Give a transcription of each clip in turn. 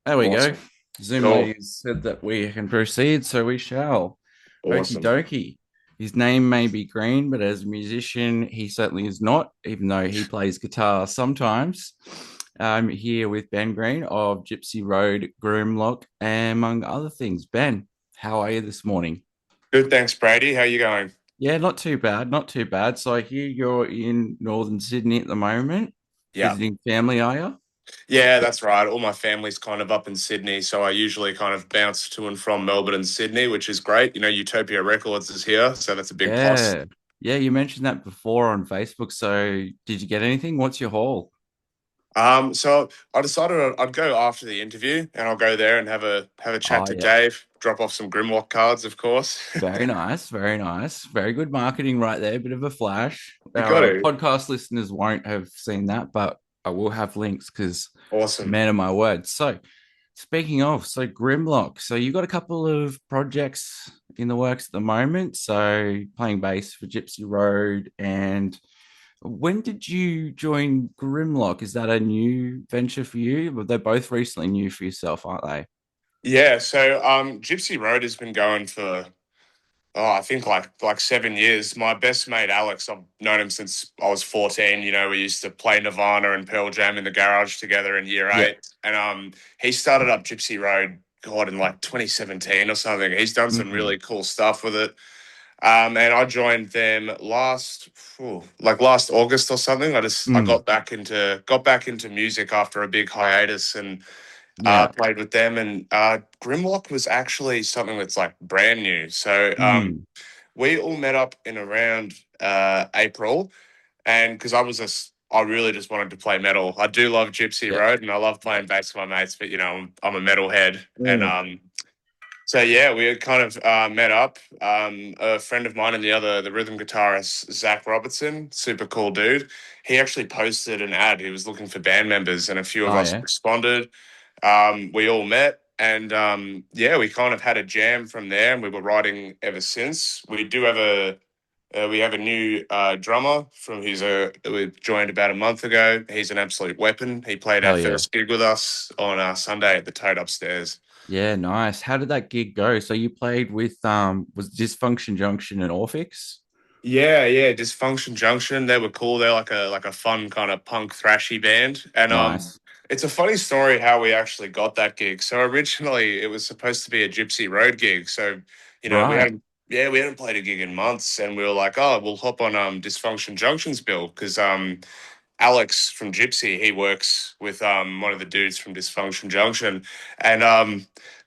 There we go. Awesome. Zoom Cool. ladies said that we can proceed, so we shall. Okie Awesome. dokie. His name may be Green, but as a musician, he certainly is not, even though he plays guitar sometimes. I'm here with Ben Green of Gypsy Road, Grimlock, among other things. Ben, how are you this morning? Good. Thanks, Brady. How you going? Yeah, not too bad, not too bad. So I hear you're in northern Sydney at the moment, Yeah. visiting family, are you? Yeah, that's right. All my family's kind of up in Sydney, so I usually kind of bounce to and from Melbourne and Sydney, which is great. Utopia Records is here, so that's a big plus. Yeah. Yeah, you mentioned that before on Facebook. So did you get anything? What's your haul? So I decided I'd go after the interview, and I'll go there and have a chat Oh, to yeah. Dave, drop off some Grimlock cards, of course. Very nice. Very nice. Very good marketing right there. Bit of a flash. You got Our to. podcast listeners won't have seen that, but I will have links because Awesome. man of my word. So speaking of, so Grimlock. So you've got a couple of projects in the works at the moment. So playing bass for Gypsy Road. And when did you join Grimlock? Is that a new venture for you? Well, they're both recently new for yourself, aren't they? Yeah. So Gypsy Road has been going for I think like 7 years. My best mate Alex, I've known him since I was 14. We used to play Nirvana and Pearl Jam in the garage together in year Yeah. eight. And he started up Gypsy Road, God, in like 2017 or something. He's done some Mm. really cool stuff with it. And I joined them last August or something. I Mm. got back into music after a big hiatus and Yeah. played with them. And Grimlock was actually something that's like brand new. So Mm. we all met up in around April, and because I really just wanted to play metal. I do love Gypsy Yeah. Road, and I love playing bass with my mates. But I'm a metal head, and Mm. so yeah, we had kind of met up. A friend of mine and the rhythm guitarist Zach Robertson, super cool dude. He actually posted an ad. He was looking for band members, and a few of Oh, us yeah. responded. We all met, and yeah, we kind of had a jam from there, and we were writing ever since. We have a new drummer from we joined about a month ago. He's an absolute weapon. He played our Hell yeah. first gig with us on Sunday at the Toad upstairs. Yeah, nice. How did that gig go? So you played with was Dysfunction Junction and Orphix? Yeah, yeah, Dysfunction Junction. They were cool. They're like a fun kind of punk thrashy band. And Nice. it's a funny story how we actually got that gig. So originally it was supposed to be a Gypsy Road gig. So, we Right. hadn't played a gig in months, and we were like, oh, we'll hop on Dysfunction Junction's bill because Alex from Gypsy, he works with one of the dudes from Dysfunction Junction. And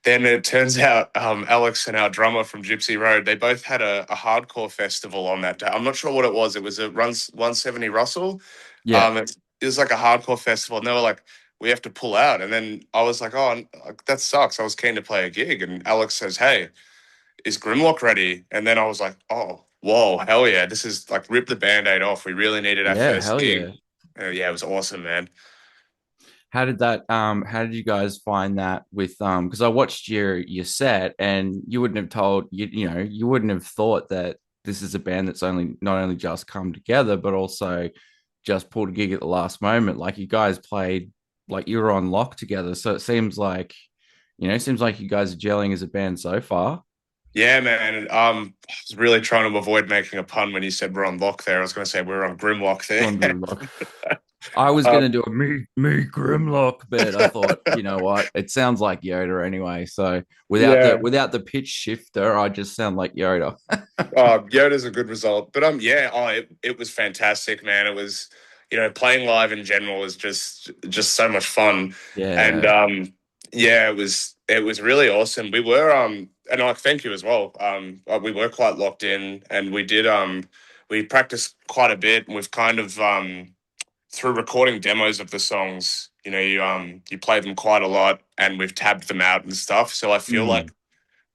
then it turns out Alex and our drummer from Gypsy Road, they both had a hardcore festival on that day. I'm not sure what it was. It was a Runs 170 Russell. Yeah. It was like a hardcore festival, and they were like, we have to pull out. And then I was like, oh, that sucks. I was keen to play a gig. And Alex says, hey, is Grimlock ready? And then I was like, oh, whoa, hell yeah. This is like rip the band-aid off. We really needed our Yeah, first hell gig. yeah. Yeah, it was awesome, man. How did you guys find that with because I watched your set and you wouldn't have told you wouldn't have thought that this is a band that's only not only just come together but also just pulled a gig at the last moment. Like you guys played like you were on lock together. So it seems like you guys are gelling as a band so far. Yeah, man. I was really trying to avoid making a pun when you said we're on lock there. I was going to say we're on Grimlock there. On Grimlock. I was um, gonna do a me Grimlock, but I thought, you know what? It sounds like Yoda anyway. So yeah. without the pitch shifter, I just sound like Yoda. Yoda's a good result, but yeah. It was fantastic, man. It was, playing live in general was just so much fun, and Yeah. yeah, it was really awesome. We were and I thank you as well. We were quite locked in, and we practiced quite a bit, and we've kind of through recording demos of the songs, you play them quite a lot, and we've tabbed them out and stuff. So I feel like Mm.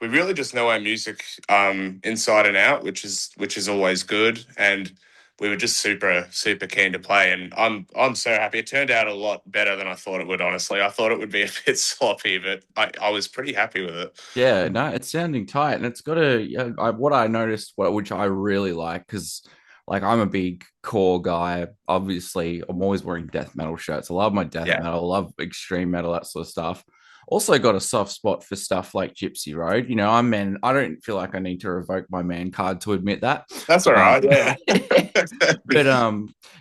we really just know our music inside and out, which is always good. And we were just super super keen to play, and I'm so happy. It turned out a lot better than I thought it would. Honestly, I thought it would be a bit sloppy, but I was pretty happy with it. Yeah, no, it's sounding tight, and it's got a. Yeah, what I noticed, which I really like, because like I'm a big core guy. Obviously, I'm always wearing death metal shirts. I love my death Yeah, metal. I love extreme metal, that sort of stuff. also got a soft spot for stuff like Gypsy Road. I'm man. I don't feel like I need to revoke my man card to admit that. That's all Um, right. Yeah. but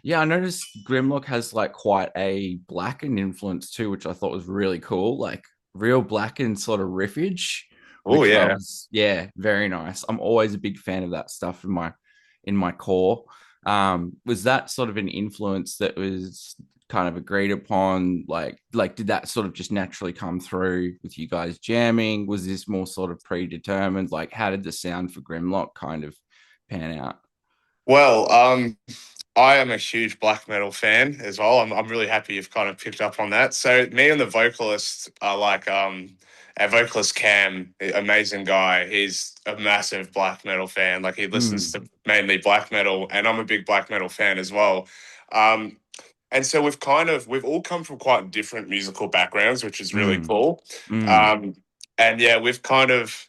yeah, I noticed Grimlock has like quite a blackened influence too, which I thought was really cool. Like real blackened sort of riffage, Oh which I yeah. was, yeah, very nice. I'm always a big fan of that stuff in my core. Was that sort of an influence that was kind of agreed upon? Like did that sort of just naturally come through with you guys jamming? Was this more sort of predetermined? Like how did the sound for Grimlock kind of pan out? Well, I am a huge black metal fan as well. I'm really happy you've kind of picked up on that. So me and the vocalist are like our vocalist Cam, amazing guy. He's a massive black metal fan. Like he listens Mm, to mainly black metal, and I'm a big black metal fan as well. Um, and so we've all come from quite different musical backgrounds, which is really mm, cool. mm. Um, and yeah, we've kind of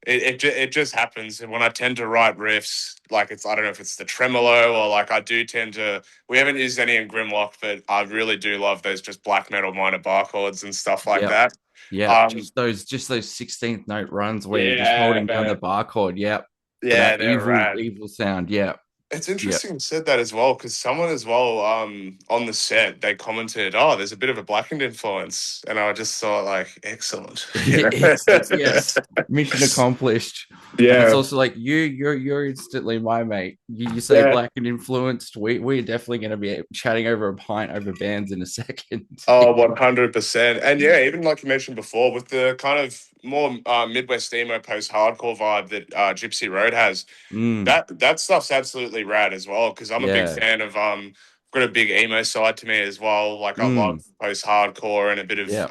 it just happens. And when I tend to write riffs, like I don't know if it's the tremolo or like I do tend to. We haven't used any in Grimlock, but I really do love those just black metal minor bar chords and stuff like Yep. that. Yep. Um, Just those 16th note runs where you're just yeah, holding down the man. barcode. Yep. For Yeah, that they're evil, rad. evil sound. Yep. It's Yep. interesting you said that as well, because someone as well on the set they commented, "Oh, there's a bit of a blackened influence," and I just thought like, excellent, you know. Excellent. Yes. Mission accomplished. And it's Yeah, also like you're instantly my mate. You say yeah. black and influenced. We're definitely going to be chatting over a pint over bands in a second. Oh, 100%. And yeah, even like you mentioned before, with the kind of more Midwest emo post-hardcore vibe that Gypsy Road has, Mm, that stuff's absolutely rad as well. Because I'm a big yeah. fan of got a big emo side to me as well. Like I love Mm, post-hardcore and a bit of yeah.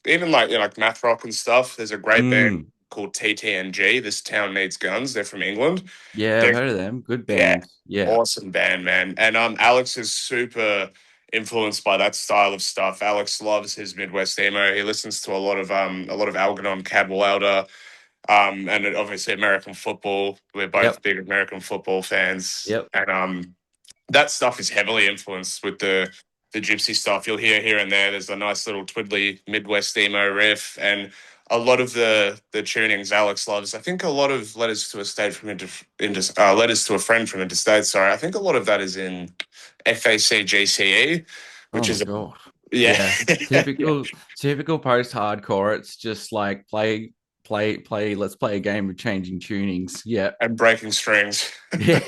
even like like math rock and stuff. There's a great band Mm, called TTNG. This Town Needs Guns. They're from England. yeah. I've They're heard of them. Good yeah, band. Yeah. awesome band, man. And Alex is super influenced by that style of stuff. Alex loves his Midwest emo. He listens to a lot of Algernon Cadwallader, and obviously American football. We're Yep. both big American football fans. Yep. And that stuff is heavily influenced with the gypsy stuff. You'll hear here and there. There's a nice little twiddly Midwest emo riff, and a lot of the tunings Alex loves. I think a lot of letters to a state from letters to a friend from interstate. Sorry, I think a lot of that is in FACGCE, Oh which my is god. yeah, Yeah. yeah, Typical post-hardcore. It's just like play, let's play a game of changing tunings. Yeah. and breaking strings. Yeah.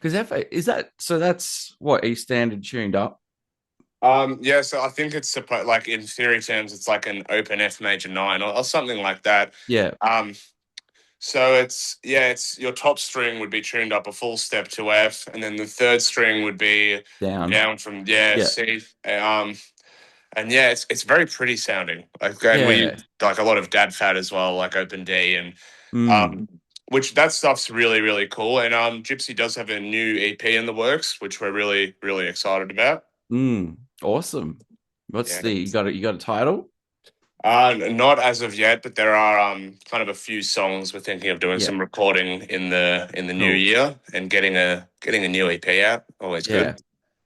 Because FA is that so that's what E standard tuned up. Yeah, so I think it's supposed like in theory terms, it's like an open F major nine or something like that. Yeah. Um, So it's your top string would be tuned up a full step to F, and then the third string would be Down. down from yeah Yeah. C. And yeah, it's very pretty sounding. Like and we Yeah. use like a lot of dad fat as well, like open D and Mm. um, which that stuff's really cool. And Gypsy does have a new EP in the works, which we're really excited about. Mm. Awesome. What's Yeah. the you got a title? Not as of yet, but there are kind of a few songs we're thinking of doing Yeah. some recording in the new Cool. year and getting a new EP out. Always Yeah. good.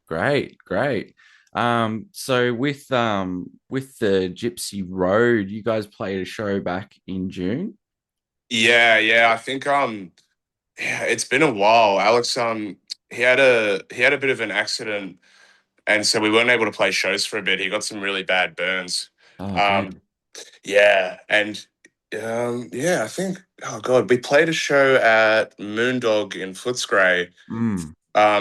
Great. Great. So with the Gypsy Road, you guys played a show back in June. Yeah. I think yeah, it's been a while. Alex he had a bit of an accident, and so we weren't able to play shows for a bit. He got some really bad burns. Oh Um, damn. yeah, and yeah, I think oh god, we played a show at Moondog in Footscray. Mm.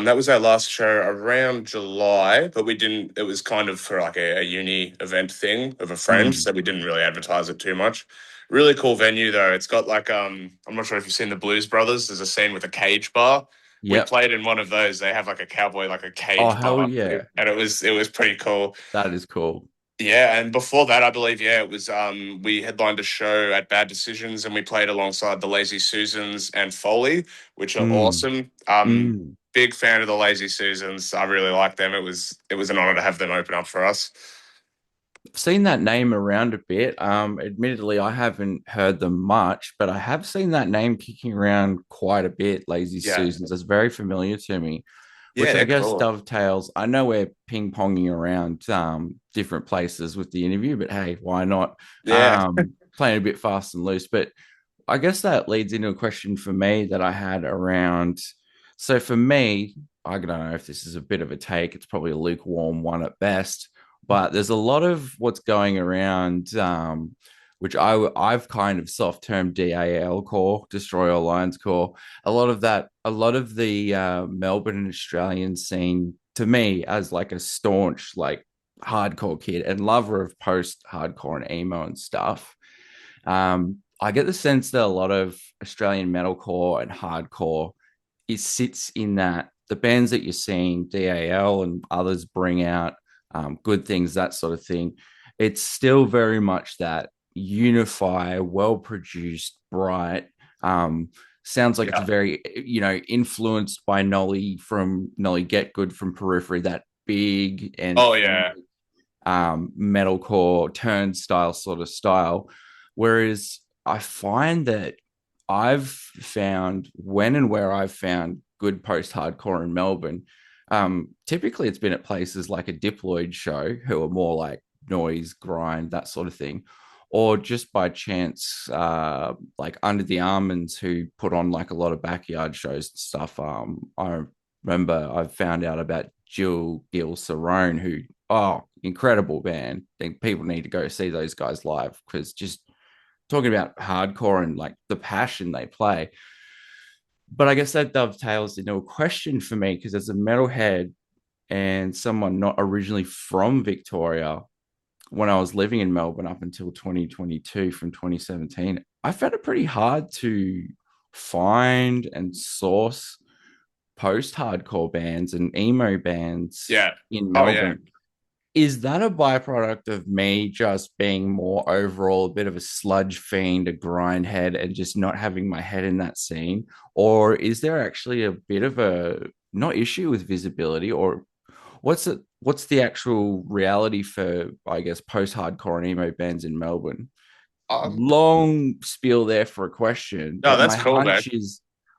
That was our last show around July, but we didn't. It was kind of for like a uni event thing of a friend, Mm. so we didn't really advertise it too much. Really cool venue though. It's got like I'm not sure if you've seen the Blues Brothers. There's a scene with a cage bar. We Yep. played in one of those. They have like a cowboy, like a Oh cage hell bar, yeah. and it was pretty cool. That is cool. Yeah, and before that, I believe, yeah, it was we headlined a show at Bad Decisions and we played alongside the Lazy Susans and Foley, which are Mm. awesome. Mm. Big fan of the Lazy Susans. I really like them. It was an honor to have them open up for us. I've seen that name around a bit. Admittedly, I haven't heard them much, but I have seen that name kicking around quite a bit. Lazy Yeah. Susans. That's very familiar to me. which I Yeah, guess cool. dovetails. I know we're ping ponging around different places with the interview, but hey, why not? Yeah. Playing a bit fast and loose. But I guess that leads into a question for me that I had around. So for me, I don't know if this is a bit of a take. It's probably a lukewarm one at best. But there's a lot of what's going around, which I've kind of soft termed DAL core, Destroy All Lines core. A lot of the Melbourne and Australian scene to me as like a staunch like hardcore kid and lover of post hardcore and emo and stuff. I get the sense that a lot of Australian metalcore and hardcore it sits in that the bands that you're seeing, DAL and others bring out good things, that sort of thing. It's still very much that unify, well produced, bright. Um, Sounds like it's Yeah. very, influenced by Nolly Get Good from Periphery, that big and Oh yeah. metalcore turnstile sort of style. Whereas I find that I've found when and where I've found good post hardcore in Melbourne, typically it's been at places like a Diploid show who are more like noise, grind, that sort of thing. Or just by chance, like Under the Almonds, who put on like a lot of backyard shows and stuff. I remember I found out about Jill Gil Cerrone, who incredible band. I think people need to go see those guys live because just talking about hardcore and like the passion they play. But I guess that dovetails into a question for me because as a metalhead and someone not originally from Victoria, when I was living in Melbourne up until 2022 from 2017, I found it pretty hard to find and source post hardcore bands and emo bands Yeah. in Oh yeah. Melbourne. Is that a byproduct of me just being more overall a bit of a sludge fiend, a grindhead, and just not having my head in that scene? Or is there actually a bit of a not issue with visibility, or what's the actual reality for I guess post hardcore and emo bands in Melbourne? Um, Long spiel there for a question, no, but that's cool, man.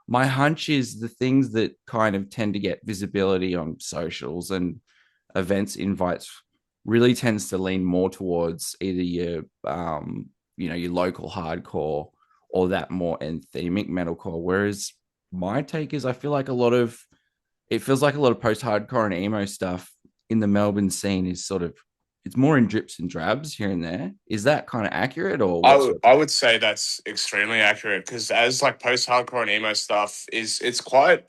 my hunch is the things that kind of tend to get visibility on socials and events invites really tends to lean more towards either your local hardcore or that more anthemic metalcore. Whereas my take is I feel like it feels like a lot of post-hardcore and emo stuff in the Melbourne scene is sort of it's more in drips and drabs here and there. Is that kind of accurate or what's your I take? would say that's extremely accurate because as like post hardcore and emo stuff is it's quite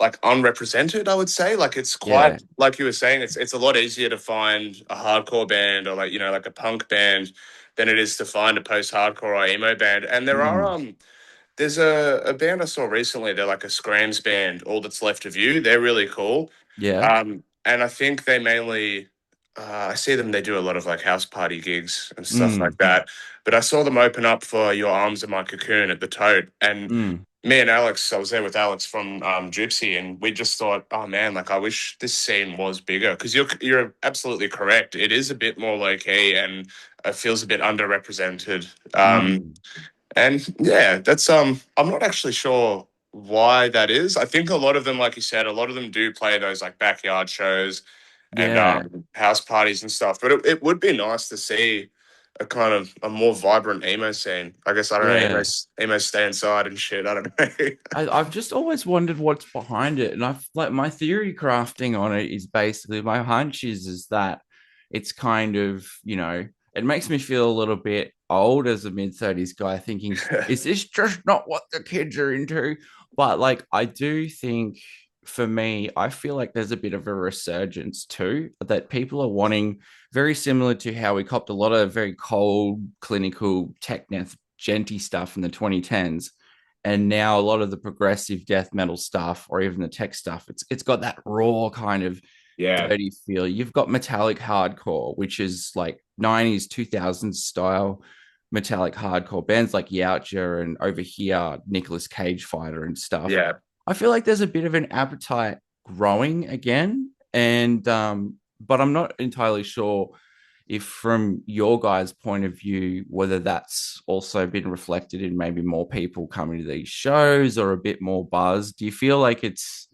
like unrepresented, I would say. Like it's Yeah. quite like you were saying, it's a lot easier to find a hardcore band or like, like a punk band than it is to find a post hardcore or emo band. And there are Mm. there's a band I saw recently, they're like a screams band, All That's Left of You. They're really cool. Yeah. And I think they mainly I see them, they do a lot of like house party gigs and stuff like Mm. that. But I saw them open up for Your Arms Are My Cocoon at the Tote. And Mm. me and Alex, I was there with Alex from Gypsy, and we just thought, oh man, like I wish this scene was bigger because you're absolutely correct. It is a bit more low key and it feels a bit underrepresented. Mm. And yeah, that's I'm not actually sure why that is. I think a lot of them, like you said, a lot of them do play those like backyard shows and Yeah. house parties and stuff. But it would be nice to see a kind of a more vibrant emo scene. I guess I don't know, Yeah. emo stay inside and shit. I don't know. I've just always wondered what's behind it, and I've like my theory crafting on it is basically my hunch is that it's kind of it makes me feel a little bit old as a mid 30s guy, thinking is this just not what the kids are into? But like I do think for me, I feel like there's a bit of a resurgence too that people are wanting, very similar to how we copped a lot of very cold, clinical, techneth, genty stuff in the 2010s, and now a lot of the progressive death metal stuff or even the tech stuff it's got that raw kind of Yeah, dirty feel. You've got metallic hardcore, which is like 90s 2000s style metallic hardcore bands like Yautja and over here Nicolas Cage Fighter and stuff. yeah. I feel like there's a bit of an appetite growing again, and but I'm not entirely sure if from your guys' point of view, whether that's also been reflected in maybe more people coming to these shows or a bit more buzz. Do you feel like it's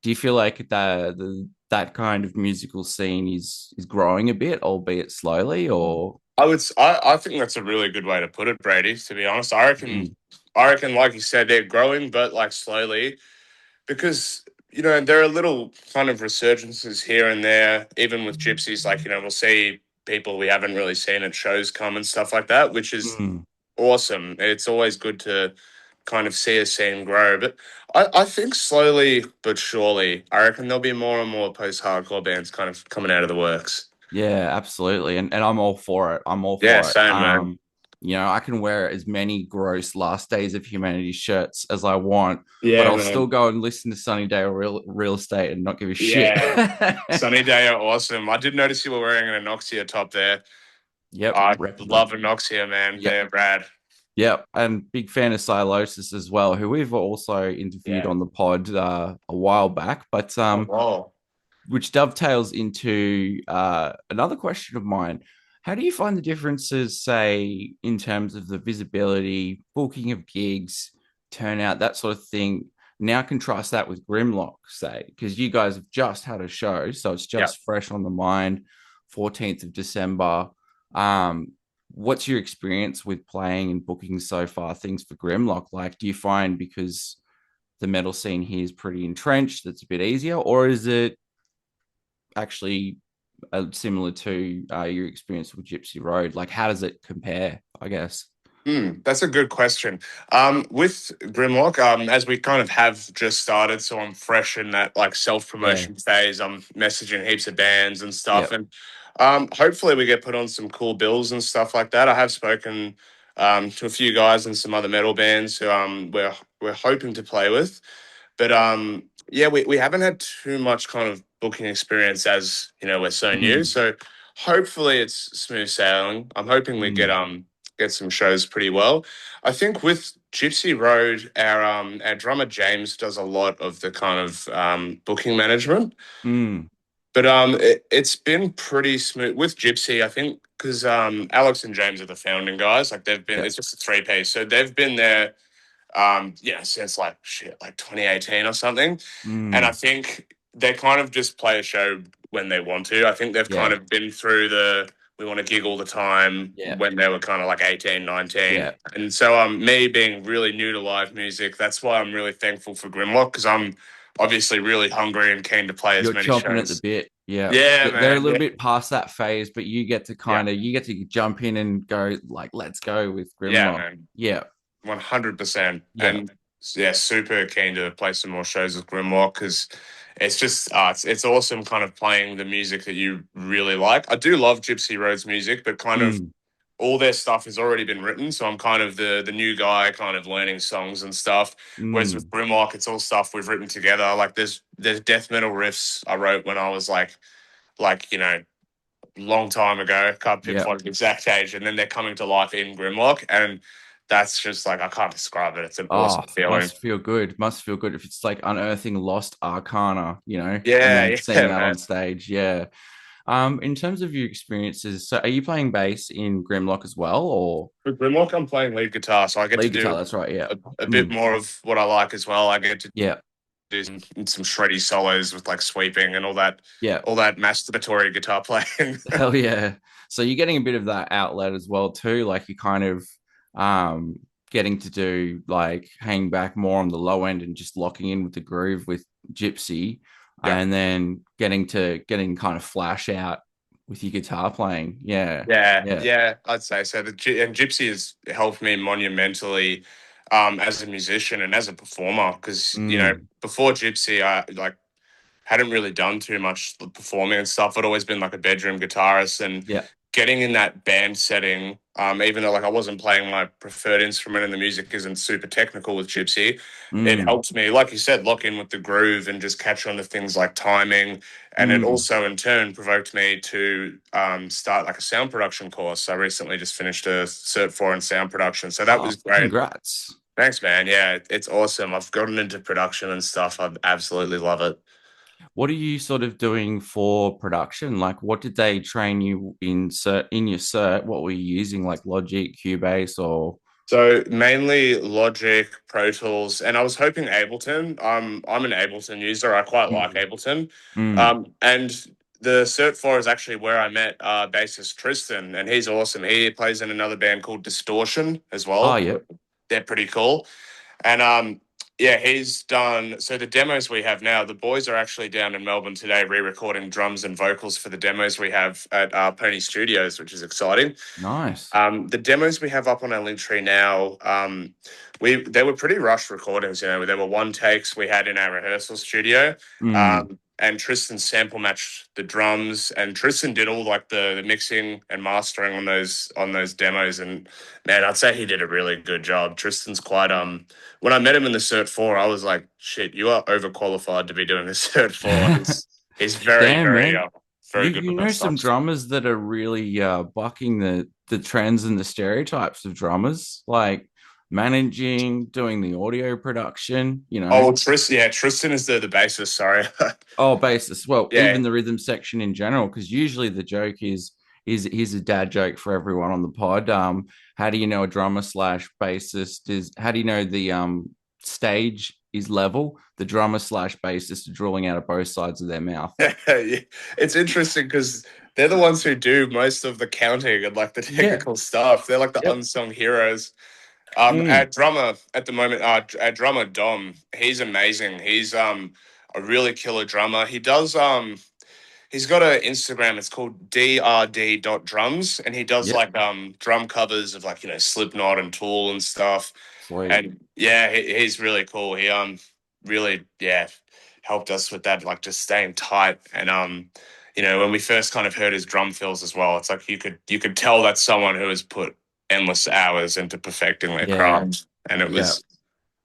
Do you feel like that kind of musical scene is growing a bit, albeit slowly, or I think that's a really good way to put it, Brady. To be honest, mm, I reckon, like you said, they're growing, but like slowly, because there are little kind of resurgences here and there, even with gypsies. Like we'll see people we haven't really seen at shows come and stuff like that, which is mm, awesome. It's always good to kind of see a scene grow. But I think slowly but surely, I reckon there'll be more and more post-hardcore bands kind of coming out of the works. yeah, absolutely. And I'm all for it. I'm all Yeah, for it. same, man. I can wear as many gross Last Days of Humanity shirts as I want, but Yeah, I'll still man. go and listen to Sunny Day or Real Estate and not give a shit. Yeah. Sunny Day are awesome. I did notice you were wearing an Anoxia top there. Yep, I rep love them. Anoxia, man. Yep. They're rad. Yep, and big fan of Silosis as well, who we've also interviewed Yeah. on the pod a while back. But Oh, wow. which dovetails into another question of mine. How do you find the differences, say, in terms of the visibility, booking of gigs, turnout, that sort of thing? Now contrast that with Grimlock, say, because you guys have just had a show, so it's Yeah. just fresh on the mind, 14th of December. Um, what's your experience with playing and booking so far? Things for Grimlock, like, do you find because the metal scene here is pretty entrenched, that's a bit easier, or is it actually similar to your experience with Gypsy Road? Like, how does it compare? I guess. That's a good question. With Grimlock, as we kind of have just started, so I'm fresh in that like self Yeah. promotion phase. I'm messaging heaps of bands and stuff, Yep. and hopefully we get put on some cool bills and stuff like that. I have spoken to a few guys and some other metal bands who we're hoping to play with. But yeah, we haven't had too much kind of booking experience as we're so new. Mm, So hopefully it's smooth sailing. I'm hoping we mm, get some shows pretty well. I think with Gypsy Road, our drummer James does a lot of the kind of booking management. mm. But it's been pretty smooth with Gypsy. I think because Alex and James are the founding guys. Like they've been, Yep. it's just a three piece, so they've been there since like shit, like 2018 or something. And I Mm. think they kind of just play a show when they want to. I think they've kind Yeah. of been through the we want to gig all the time Yeah. when they were kind of like 18, 19. Yeah. And so me being really new to live music, that's why I'm really thankful for Grimlock because I'm obviously really hungry and keen to play as You're many chomping at the shows. bit. Yeah. Yeah, They're a man. little Yeah. bit past that phase, but Yeah. you get to jump in and go like, let's go with Yeah, Grimlock. man. Yeah. 100%. Yeah. And yeah, super keen to play some more shows with Grimlock because it's just it's awesome kind of playing the music that you really like. I do love Gypsy Road's music, but kind of Mm, all their stuff has already been written. So I'm kind of the new guy kind of learning songs and stuff. Whereas with mm. Grimlock, it's all stuff we've written together. Like there's death metal riffs I wrote when I was like long time ago. Can't Yeah. pinpoint the exact age, and then they're coming to life in Grimlock, and that's just like I can't describe it. It's an Oh, awesome feeling. must feel good. Must feel good if it's like unearthing lost arcana, and Yeah, then seeing yeah, that man. on stage. Yeah. In terms of your experiences, so are you playing bass in Grimlock as well, or With Grimlock, I'm playing lead guitar, so I get to lead guitar? do That's right. Yeah. a bit Mm, more of what I like as well. I get to yeah. do some shreddy solos with like sweeping and Yeah. all that masturbatory guitar playing. Hell yeah. So you're getting a bit of that outlet as well too. Like you kind of um getting to do like hang back more on the low end and just locking in with the groove with Gypsy, Yeah. and then getting kind of flash out with your guitar playing. Yeah. Yeah, Yeah. yeah, I'd say so. And Gypsy has helped me monumentally as a musician and as a performer because Mm, before Gypsy, I like hadn't really done too much performing and stuff. I'd always been like a bedroom guitarist and yeah. getting in that band setting, even though like I wasn't playing my preferred instrument and the music isn't super technical with Gypsy, it Mm, helped me, like you said, lock in with the groove and just catch on to things like timing. And it mm. also in turn provoked me to start like a sound production course. I recently just finished a Cert IV in sound production. So that Oh, was great. congrats. Thanks, man. Yeah, it's awesome. I've gotten into production and stuff. I absolutely love it. What are you sort of doing for production? Like, what did they train you in your cert? What were you using, like Logic, Cubase, or? So mainly Logic, Pro Tools, and I was hoping Ableton. I'm an Ableton user. I quite like Mm. Ableton. Mm. And the Cert IV is actually where I met bassist Tristan, and he's awesome. He plays in another band called Distortion as Oh, well. yep. They're pretty cool. And yeah, he's done. So the demos we have now, the boys are actually down in Melbourne today, re-recording drums and vocals for the demos we have at Pony Studios, which is exciting. Nice. The demos we have up on our link tree now, we they were pretty rushed recordings. You know, there were one takes we had in our rehearsal studio, Mm. and Tristan sample matched the drums, and Tristan did all like the mixing and mastering on those demos. And man, I'd say he did a really good job. Tristan's quite When I met him in the Cert IV, I was like, shit, you are overqualified to be doing the Cert IV. He's very Damn, man. very good You with know that some stuff. drummers that are really bucking the trends and the stereotypes of drummers, like managing, doing the audio production, you know. Oh, Tristan. Yeah, Tristan is the bassist. Sorry. Oh, basis. Well, Yeah. even the rhythm section in general, because usually the joke is here's a dad joke for everyone on the pod. How do you know a drummer slash bassist is? How do you know the stage is level? The drummer slash bassist are drawing out of both sides of their mouth. It's interesting because they're the ones who do most of the counting and like the Yeah. technical stuff. They're like the Yep. unsung heroes. Our Mm. drummer at the moment, our drummer Dom, he's amazing. He's a really killer drummer. He's got an Instagram. It's called drd.drums, and he does Yep. like drum covers of like Slipknot and Tool and stuff. Sweet. And yeah, he's really cool. He really helped us with that, like just staying tight. And when we first kind of heard his drum fills as well, it's like you could tell that's someone who has put endless hours into perfecting their Yeah. craft. And Yeah.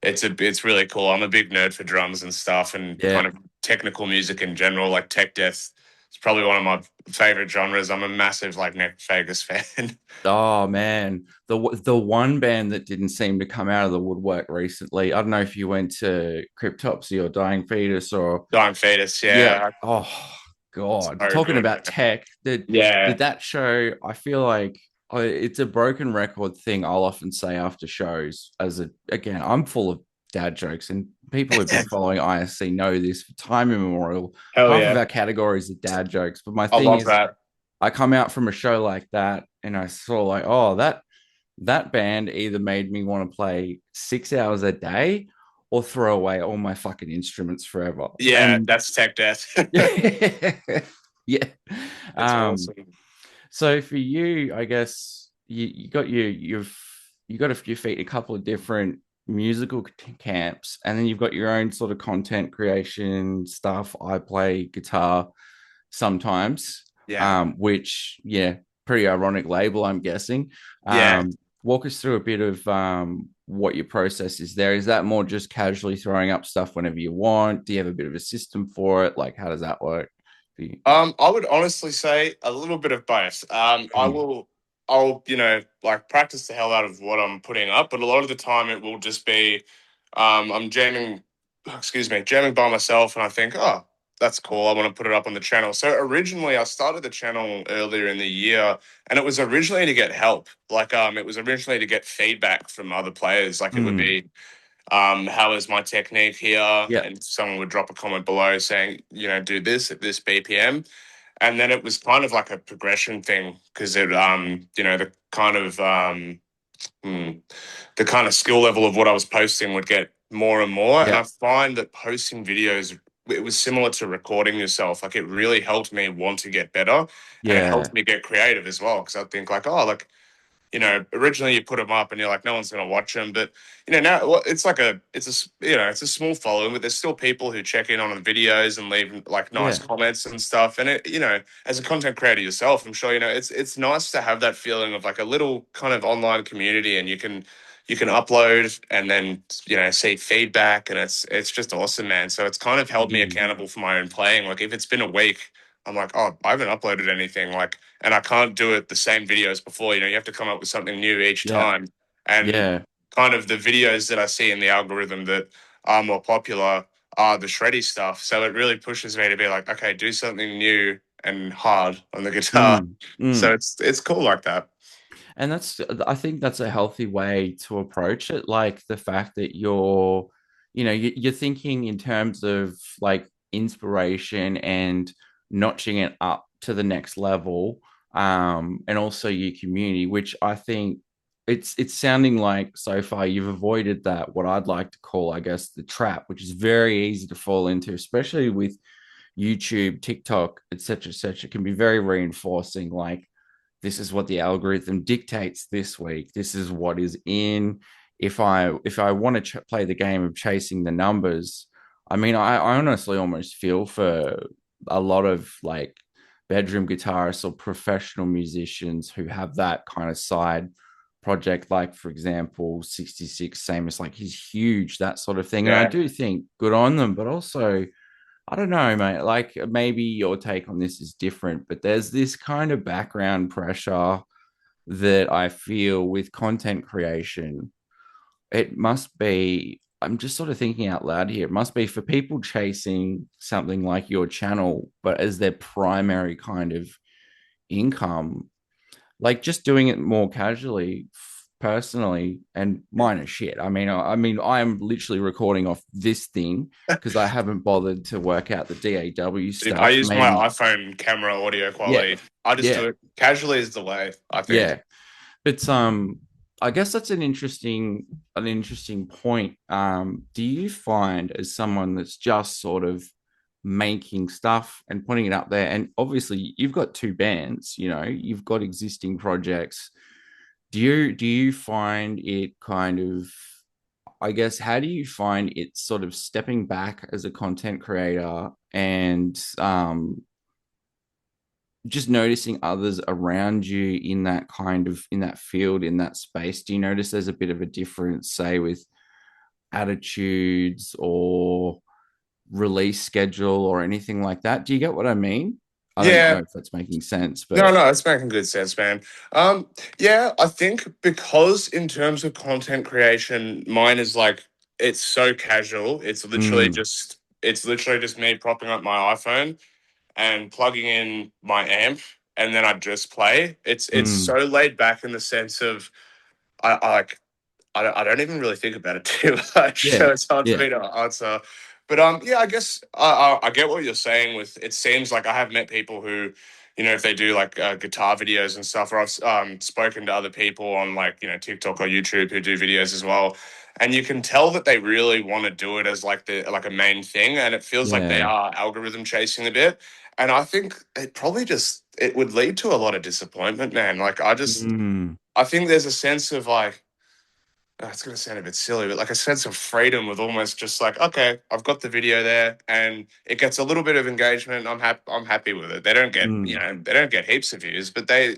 it's really cool. I'm a big nerd for drums and stuff, and Yeah. kind of technical music in general, like tech death. It's probably one of my favorite genres. I'm a massive like Nick Vegas fan. Oh man, the one band that didn't seem to come out of the woodwork recently. I don't know if you went to Cryptopsy or Dying Fetus or Dying Fetus, yeah. yeah, Oh God, so talking good. about tech, did Yeah, that show? I feel like it's a broken record thing. I'll often say after shows, again, I'm full of dad jokes, and people who've been following ISC know this for time immemorial. hell Half of yeah, our categories are dad jokes, but my I thing love is that. I come out from a show like that and I saw like, oh, that band either made me want to play 6 hours a day or throw away all my fucking instruments forever. Yeah, And that's tech death. yeah. It's Um, awesome. so for you, I guess you got you got your feet in a couple of different musical camps, and then you've got your own sort of content creation stuff. I play guitar sometimes, Yeah, which yeah, pretty ironic label, I'm guessing. yeah. Walk us through a bit of what your process is there. Is that more just casually throwing up stuff whenever you want? Do you have a bit of a system for it? Like, how does that work for you? I would honestly say a little bit of both. Mm. I'll, like practice the hell out of what I'm putting up, but a lot of the time it will just be, I'm jamming by myself, and I think, oh, that's cool. I want to put it up on the channel. So originally, I started the channel earlier in the year, and it was originally to get help. Like, it was originally to get feedback from other players. Like, it would Mm. be, how is my technique here? Yeah, And someone would drop a comment below saying, do this at this BPM. And then it was kind of like a progression thing because the kind of hmm, the kind of skill level of what I was posting would get more and more. And yeah, I find that posting videos, it was similar to recording yourself. Like it really helped me want to get better, and it yeah, helped me get creative as well. Because I think like, oh, like originally you put them up and you're like, no one's going to watch them. But, now it's like it's a small following, but there's still people who check in on the videos and leave like nice yeah, comments and stuff. And as a content creator yourself, I'm sure, it's nice to have that feeling of like a little kind of online community, and you can upload and then, see feedback, and it's just awesome, man. So it's kind of held me mm, accountable for my own playing. Like if it's been a week, I'm like, oh, I haven't uploaded anything. Like, and I can't do it the same video as before. You have to come up with something new each yeah, time. And yeah. kind of the videos that I see in the algorithm that are more popular are the shreddy stuff. So it really pushes me to be like, okay, do something new and hard on the guitar. Mm, So mm. it's cool like that. And I think that's a healthy way to approach it. Like the fact that you're thinking in terms of like inspiration and notching it up to the next level, and also your community, which I think it's sounding like so far you've avoided that, what I'd like to call, I guess, the trap, which is very easy to fall into, especially with YouTube, TikTok, etc., etc., can be very reinforcing. Like, this is what the algorithm dictates this week. This is what is in. If I want to play the game of chasing the numbers, I mean, I honestly almost feel for a lot of like bedroom guitarists or professional musicians who have that kind of side project. Like, for example, 66 Samus, like he's huge, that sort of thing. And I Yeah. do think good on them, but also I don't know, mate. Like maybe your take on this is different, but there's this kind of background pressure that I feel with content creation. It must be, I'm just sort of thinking out loud here. It must be for people chasing something like your channel, but as their primary kind of income, like just doing it more casually, personally, and mine is shit. I mean I am literally recording off this thing because I haven't bothered to work out the DAW Dude, I stuff. use my Maybe, iPhone camera audio yeah, quality. I just yeah, do it casually is the way, I think. yeah. But I guess that's an interesting point. Do you find, as someone that's just sort of making stuff and putting it up there, and obviously you've got two bands, you've got existing projects. Do you find it kind of, I guess, how do you find it sort of stepping back as a content creator and just noticing others around you in that kind of, in that field, in that space? Do you notice there's a bit of a difference, say, with attitudes or release schedule or anything like that? Do you get what I mean? I don't know Yeah. if that's making sense, No, but no, it's making good sense, man. Yeah, I think because in terms of content creation, mine is like it's so casual. mm, It's literally just me propping up my iPhone and plugging in my amp, and then I just play. It's so mm, laid back in the sense of I like I don't even really think about it too much, yeah, so it's hard for yeah, me to answer. But yeah, I guess I get what you're saying. With it seems like I have met people who, if they do like guitar videos and stuff, or I've spoken to other people on like TikTok or YouTube who do videos as well, and you can tell that they really want to do it as like a main thing, and it feels like they yeah, are algorithm chasing a bit. And I think it would lead to a lot of disappointment, man. Like mm, I think there's a sense of like it's going to sound a bit silly, but like a sense of freedom with almost just like, okay, I've got the video there, and it gets a little bit of engagement. I'm happy. I'm happy with it. They don't get, mm, they don't get heaps of views, but they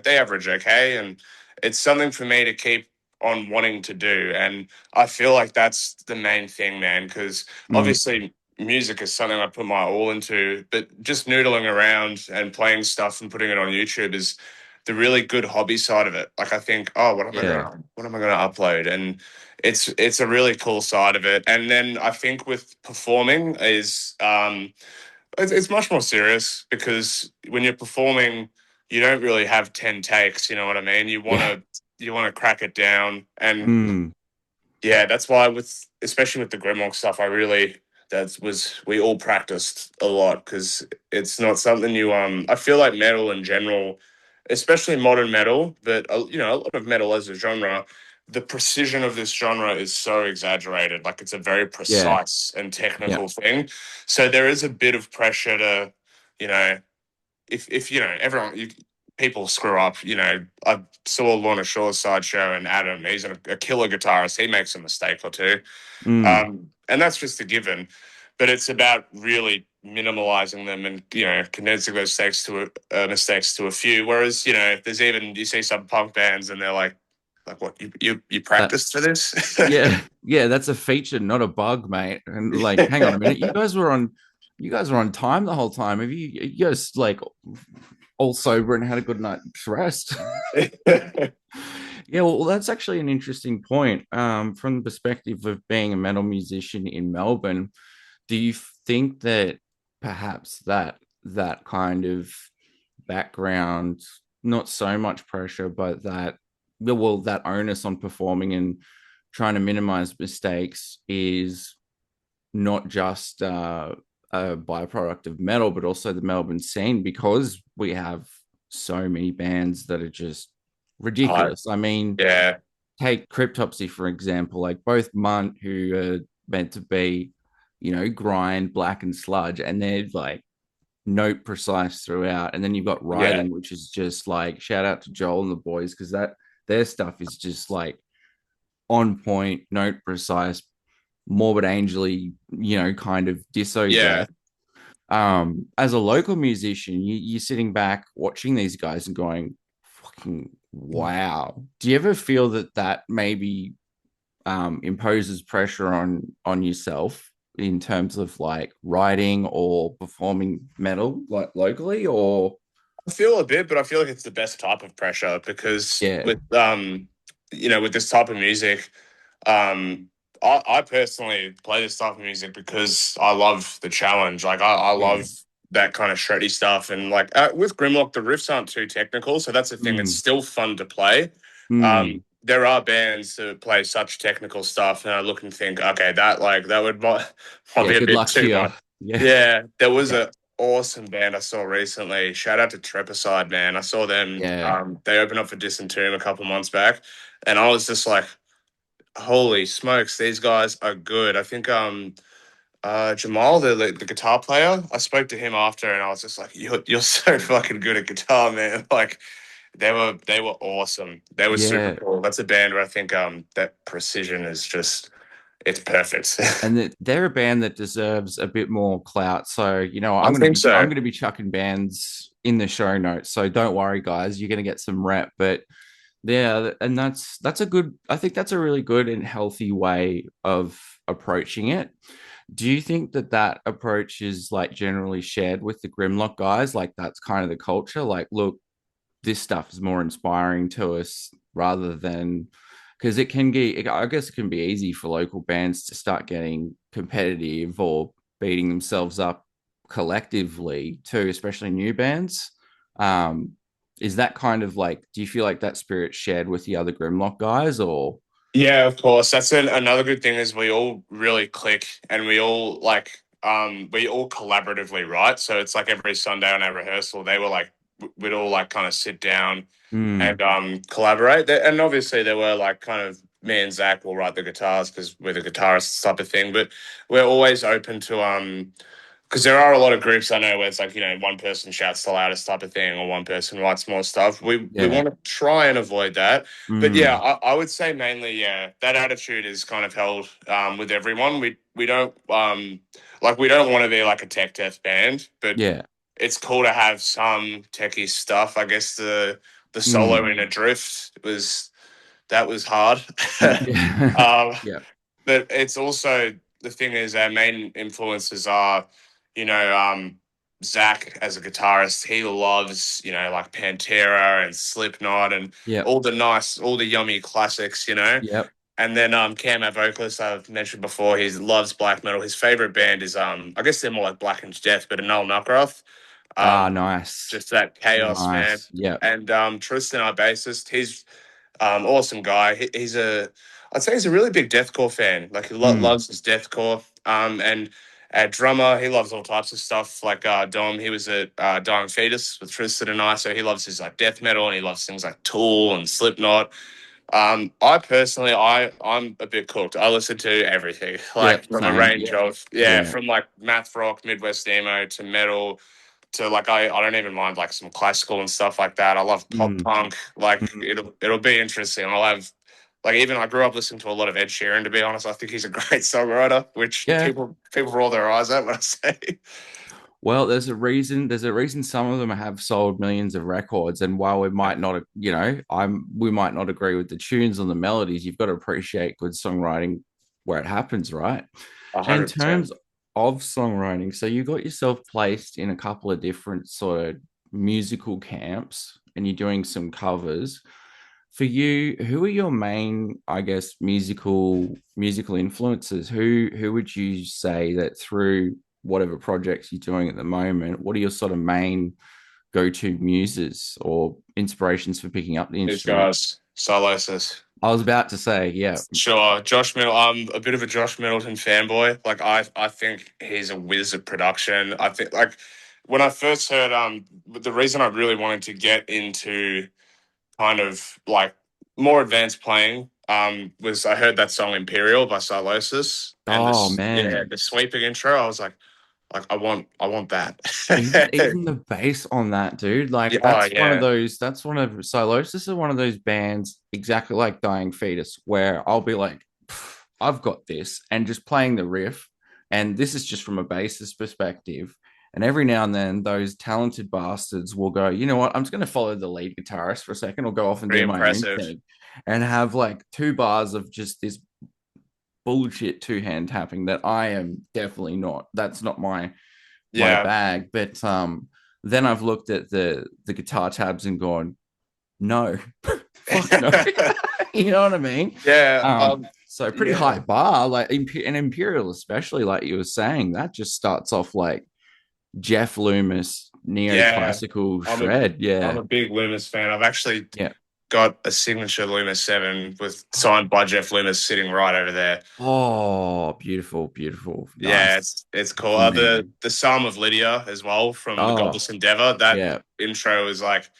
average okay, and it's something for me to keep on wanting to do. And I feel like that's the main thing, man, because mm, obviously music is something I put my all into, but just noodling around and playing stuff and putting it on YouTube is the really good hobby side of it. Like I think, oh, yeah, what am I going to upload? And it's a really cool side of it. And then I think with performing is it's much more serious because when you're performing, you don't really have 10 takes. You know what I mean? yeah, You want to crack it down, and mm, yeah, that's why especially with the Grimlock stuff, we all practiced a lot because it's not something I feel like metal in general, especially modern metal, but a lot of metal as a genre, the precision of this genre is so exaggerated. Like it's a very yeah, precise and yeah, technical thing. So there is a bit of pressure to, you know, if people screw up. I saw Lorna Shaw's sideshow and Adam. He's a killer guitarist. He makes a mistake or two, mm, and that's just a given. But it's about really minimalizing them and condensing those mistakes to a few. Whereas there's even you see some punk bands and they're like what you that, practiced for this? yeah, yeah, that's a feature, not a bug, mate. And like, hang on a minute, you guys were on time the whole time. Have you guys like all sober and had a good night's rest? Yeah, well, that's actually an interesting point. From the perspective of being a metal musician in Melbourne, do you think that perhaps that kind of background, not so much pressure, but that well, that onus on performing and trying to minimize mistakes is not just a byproduct of metal, but also the Melbourne scene, because we have so many bands that are just Uh, ridiculous. I mean, yeah, take Cryptopsy for example, like both Munt, who are meant to be, grind, black and sludge, and they're like note precise throughout. And then you've got yeah, writing, which is just like shout out to Joel and the boys, because that their stuff is just like on point, note precise, morbid angely, kind of disso yeah. death. As a local musician, you're sitting back watching these guys and going, fucking wow. Do you ever feel that maybe imposes pressure on yourself in terms of like writing or performing metal like locally, or I feel a bit, but I feel like it's the best type of pressure because yeah, with this type of music, um, I personally play this type of music because I love the challenge. Like I yeah, love that kind of shreddy stuff, and like with Grimlock, the riffs aren't too technical, so that's the thing. It's mm, still fun to play. mm, There are bands that play such technical stuff, and I look and think, okay, that would might yeah, be a good bit luck to too you. much. Yeah, Yeah, there was yeah, a awesome band I saw recently. Shout out to Trepaside, man. I saw them. yeah, They opened up for Dysentery a couple months back, and I was just like, holy smokes, these guys are good. I think Jamal, the guitar player, I spoke to him after, and I was just like, you're so fucking good at guitar, man. Like they were awesome. They were super yeah. cool. That's a band where I think that precision is just it's perfect. And they're a band that deserves a bit more clout. So, I think I'm so. gonna be chucking bands in the show notes. So don't worry, guys, you're gonna get some rep. But yeah, and that's a good. I think that's a really good and healthy way of approaching it. Do you think that approach is like generally shared with the Grimlock guys? Like that's kind of the culture. Like, look, this stuff is more inspiring to us rather than, because it can get, I guess it can be easy for local bands to start getting competitive or beating themselves up collectively too, especially new bands. Um, is that kind of like, do you feel like that spirit shared with the other Grimlock guys, or? Yeah, of course. That's another good thing is we all really click and we all collaboratively write. So it's like every Sunday on our rehearsal, they were like we'd all like kind of sit down Mm, and collaborate. And obviously there were like kind of me and Zach will write the guitars because we're the guitarists type of thing. But we're always open to because there are a lot of groups I know where it's like one person shouts the loudest type of thing or one person writes more stuff. We yeah. want to try and avoid that, but yeah, Mm, I would say mainly that attitude is kind of held with everyone. We don't we don't want to be like a tech death band, but yeah. it's cool to have some techie stuff. I guess the solo Mm, in Adrift was hard. yeah. um, Yeah. but it's also the thing is our main influences are, you know, Zach as a guitarist, he loves, like Pantera and Slipknot and Yep. all the yummy classics. Yep. And then Cam, our vocalist, I've mentioned before, he loves black metal. His favorite band is I guess they're more like Blackened Death, but a Null Nuckroth. Ah, Um, nice. just that chaos, man. Nice. Yep. And Tristan, our bassist, he's awesome guy. I'd say he's a really big deathcore fan. Like he Mm, loves his deathcore. And our drummer, he loves all types of stuff. Like Dom, he was at Dying Fetus with Tristan and I, so he loves his like death metal and he loves things like Tool and Slipknot. I personally, I'm a bit cooked. I listen to everything, like yep. from a Same. range of Yeah. from like math rock, Midwest emo to metal to like I don't even mind like some classical and stuff like that. I love pop Mm, punk. Like mm. it'll be interesting. I'll have like even I grew up listening to a lot of Ed Sheeran. To be honest, I think he's a great songwriter, which Yeah. people roll their eyes at when I say. Well, there's a reason. There's a reason some of them have sold millions of records. And while we might not, we might not agree with the tunes and the melodies, you've got to appreciate good songwriting where it happens, right? And in 100%. terms of songwriting, so you got yourself placed in a couple of different sort of musical camps, and you're doing some covers. For you, who are your main, I guess, musical influences? Who would you say that through whatever projects you're doing at the moment, what are your sort of main go-to muses or inspirations for picking up the These instrument? guys. Silosis. I was about to say, yeah. Sure, Josh Middleton. I'm a bit of a Josh Middleton fanboy. Like I think he's a whiz at production. I think like when I first heard the reason I really wanted to get into kind of like more advanced playing was I heard that song Imperial by Silosis and Oh this yeah man. the sweeping intro. I was like I want that. Even the bass on that, dude, like Yeah, oh yeah, that's one of Silosis is one of those bands exactly like Dying Fetus, where I'll be like, I've got this, and just playing the riff, and this is just from a bassist perspective. And every now and then, those talented bastards will go, you know what? I'm just going to follow the lead guitarist for a second, or go off and pretty do my own impressive. thing, and have like 2 bars of just this bullshit two-hand tapping that I am definitely not. That's not my Yeah, bag. But then I've looked at the guitar tabs and gone, no, fuck no. You know what I mean? yeah, So pretty yeah. high bar, like an Imperial, especially like you were saying, that just starts off like Jeff Loomis Yeah, neoclassical I'm a shred. I'm Yeah, a big Loomis fan. I've actually yeah. got a signature Loomis 7 with signed by Jeff Loomis sitting right over there. Oh, beautiful, beautiful, Yeah, nice, it's cool. The man. Psalm of Lydia as well from the Oh, Godless Endeavor. That yeah. intro is like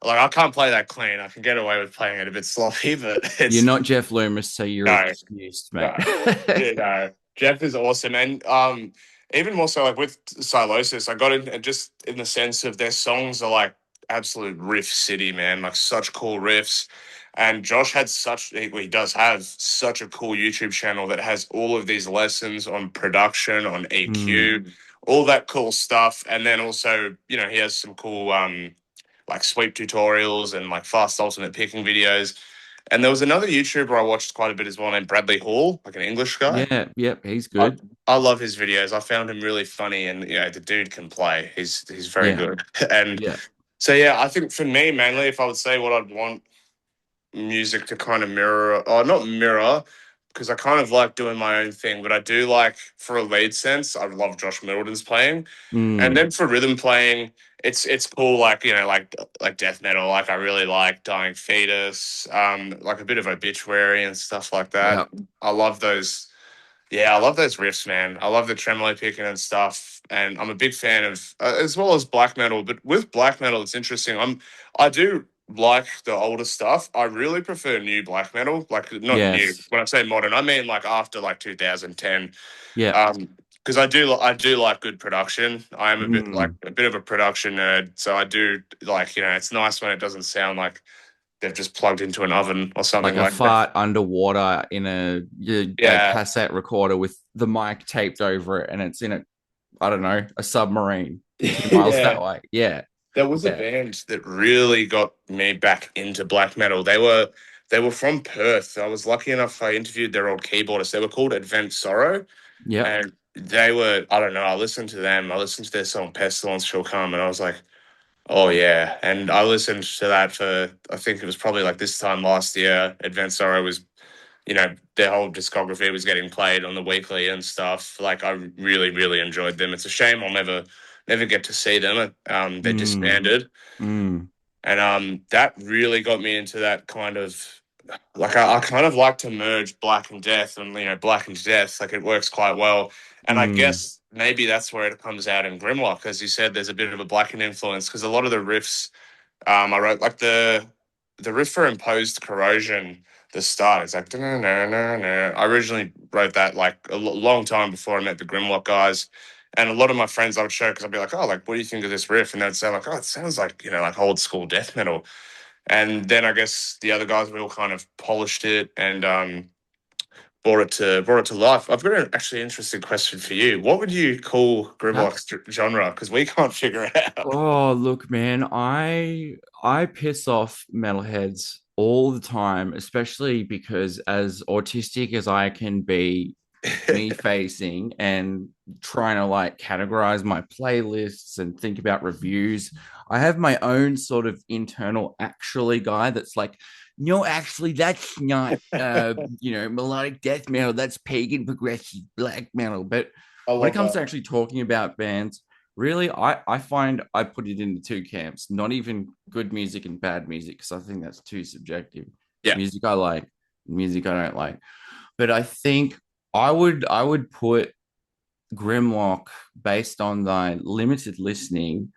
I can't play that clean. I can get away with playing it a bit sloppy, but You're it's not Jeff Loomis, so you're no, excused, mate. no, yeah, no. Jeff is awesome, and even more so like with Silosis, I got in just in the sense of their songs are like absolute riff city, man. Like such cool riffs. And Josh had he does have such a cool YouTube channel that has all of these lessons on production, on Mm, EQ, all that cool stuff. And then also, he has some cool like sweep tutorials and like fast alternate picking videos. And there was another YouTuber I watched quite a bit as well named Bradley Hall, like an English guy. yeah, yep, he's I, good. I love his videos. I found him really funny, and the dude can play. He's very Yeah, good. And yeah, so yeah, I think for me mainly, if I would say what I'd want music to kind of mirror, or not mirror, because I kind of like doing my own thing, but I do like for a lead sense, I love Josh Middleton's playing, and mm, then for rhythm playing, it's cool. Like like death metal. Like I really like Dying Fetus, like a bit of obituary and stuff like yeah, that. I love those. Yeah, I love those riffs, man. I love the tremolo picking and stuff, and I'm a big fan of as well as black metal. But with black metal, it's interesting. I do like the older stuff. I really prefer new black metal, like not new. yes, When I say modern, I mean like after like 2010. yeah, Because I do like good production. I am mm. a bit of a production nerd, so I do like it's nice when it doesn't sound like they've just plugged into an oven or something Like a like that. fart underwater in a Yeah, cassette recorder with the mic taped over it, and it's in a, I don't know, a submarine 2 miles yeah. that way. Yeah, There was a yeah, band that really got me back into black metal. They were from Perth. I was lucky enough I interviewed their old keyboardist. They were called Advent Sorrow, yep, and they were I don't know. I listened to them. I listened to their song Pestilence Shall Come, and I was like, oh yeah. And I listened to that for I think it was probably like this time last year. Advent Sorrow was their whole discography was getting played on the weekly and stuff. Like I really, really enjoyed them. It's a shame I'll never get to see them. They mm, disbanded, mm, and that really got me into that kind of like I kind of like to merge Black and Death, and Black and Death like it works quite well. And I mm. guess maybe that's where it comes out in Grimlock, as you said. There's a bit of a Blackened influence because a lot of the riffs I wrote like the riff for Imposed Corrosion. The start is like "Da-na-na-na-na." I originally wrote that like a long time before I met the Grimlock guys, and a lot of my friends I would show because I'd be like, "Oh, like what do you think of this riff?" And they'd say like, "Oh, it sounds like like old school death metal." And then I guess the other guys we all kind of polished it and brought it to life. I've got an actually interesting question for you. What would you call Yep. Grimlock's genre? Because we can't figure it out. Oh, look, man, I piss off metalheads all the time, especially because as autistic as I can be, me facing and trying to like categorize my playlists and think about reviews. I have my own sort of internal actually guy that's like, no, actually, that's not melodic death metal. That's pagan progressive black metal. But I when it love comes that. to actually talking about bands, really, I find I put it into 2 camps, not even good music and bad music, because I think that's too subjective. Yeah. Music I like, music I don't like. But I think I would put Grimlock based on the limited listening.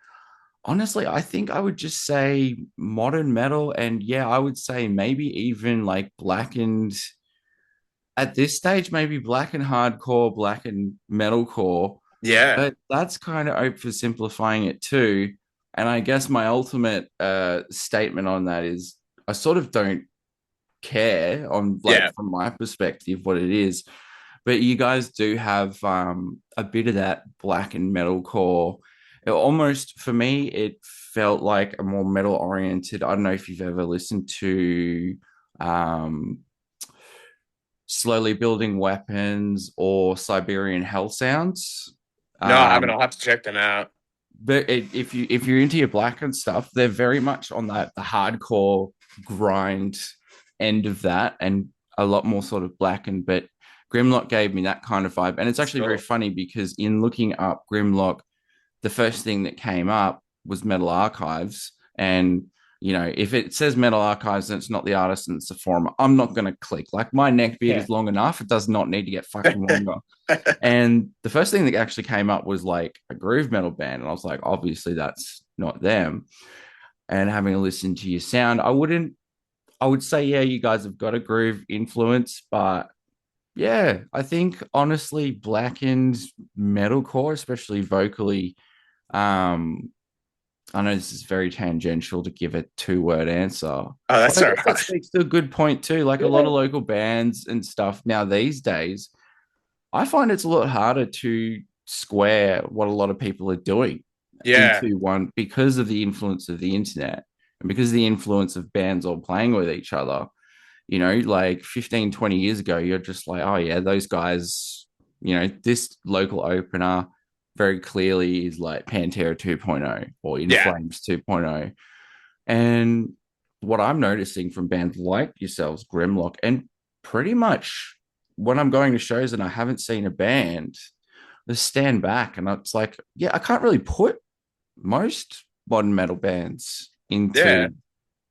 Honestly, I think I would just say modern metal, and yeah, I would say maybe even like blackened at this stage, maybe blackened hardcore, blackened metalcore. Yeah. But that's kind of oversimplifying it too. And I guess my ultimate statement on that is I sort of don't care on like Yeah. from my perspective what it is, but you guys do have a bit of that black and metalcore. It almost for me, it felt like a more metal oriented. I don't know if you've ever listened to um, Slowly Building Weapons or Siberian Hell Sounds. No, I haven't. Um, I'll have to check them out. but if you're into your black and stuff, they're very much on that the hardcore grind end of that, and a lot more sort of blackened. But Grimlock gave me that kind of vibe, and it's actually very Sure. funny because in looking up Grimlock, the first thing that came up was Metal Archives, and if it says Metal Archives and it's not the artist and it's the forum, I'm not going to click. Like my neck beard Yeah. is long enough; it does not need to get fucking longer. And the first thing that actually came up was like a groove metal band. And I was like, obviously, that's not them. And having a listen to your sound, I would say, yeah, you guys have got a groove influence, but yeah, I think honestly, blackened metalcore, especially vocally, um, I know this is very tangential to give a two-word answer, Oh, but that's I all guess that right. speaks to a good point too. Like a lot of Yeah. local bands and stuff now these days, I find it's a lot harder to square what a lot of people are doing Yeah. into one because of the influence of the internet and because of the influence of bands all playing with each other. Like 15, 20 years ago, you're just like, oh, yeah, those guys, this local opener very clearly is like Pantera 2.0 or In Yeah. Flames 2.0. And what I'm noticing from bands like yourselves, Grimlock, and pretty much when I'm going to shows and I haven't seen a band, I stand back and it's like, yeah, I can't really put most modern metal bands Yeah. into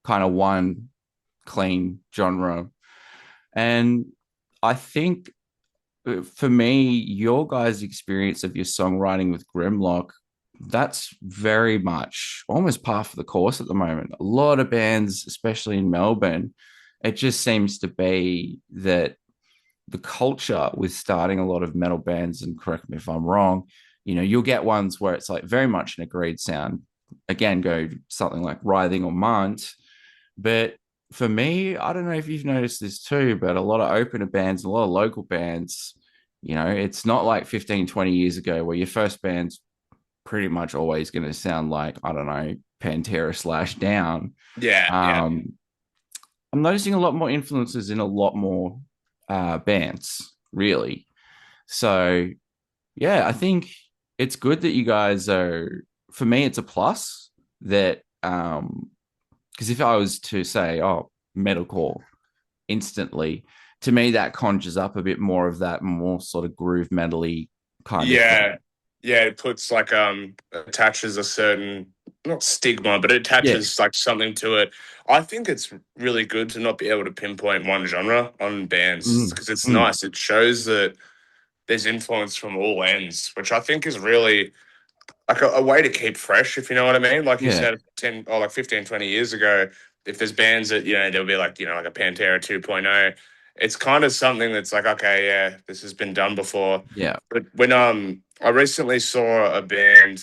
kind of one clean genre. And I think for me, your guys' experience of your songwriting with Grimlock, that's very much almost par for the course at the moment. A lot of bands, especially in Melbourne, it just seems to be that the culture with starting a lot of metal bands, and correct me if I'm wrong, you'll get ones where it's like very much an agreed sound. Again, go something like Writhing or Munt, but for me, I don't know if you've noticed this too, but a lot of opener bands, a lot of local bands, it's not like 15, 20 years ago where your first band's pretty much always going to sound like, I don't know, Pantera slash Down. Yeah. Yeah. Um, I'm noticing a lot more influences in a lot more bands, really. So, yeah, I think it's good that you guys are, for me, it's a plus that, because if I was to say, oh, metalcore, instantly. To me, that conjures up a bit more of that more sort of groove metally kind of thing. Yeah. Yeah. It puts like attaches a certain not stigma, but it Yeah. attaches like something to it. I think it's really good to not be able to pinpoint one genre on bands Mm, because it's mm. nice. It shows that there's influence from all ends, which I think is really like a way to keep fresh, if you know what I mean. Like you Yeah. said, 10 or like 15, 20 years ago, if there's bands that, there'll be like, like a Pantera 2.0, it's kind of something that's like, okay, yeah, this has been done before. Yeah. But when I recently saw a band,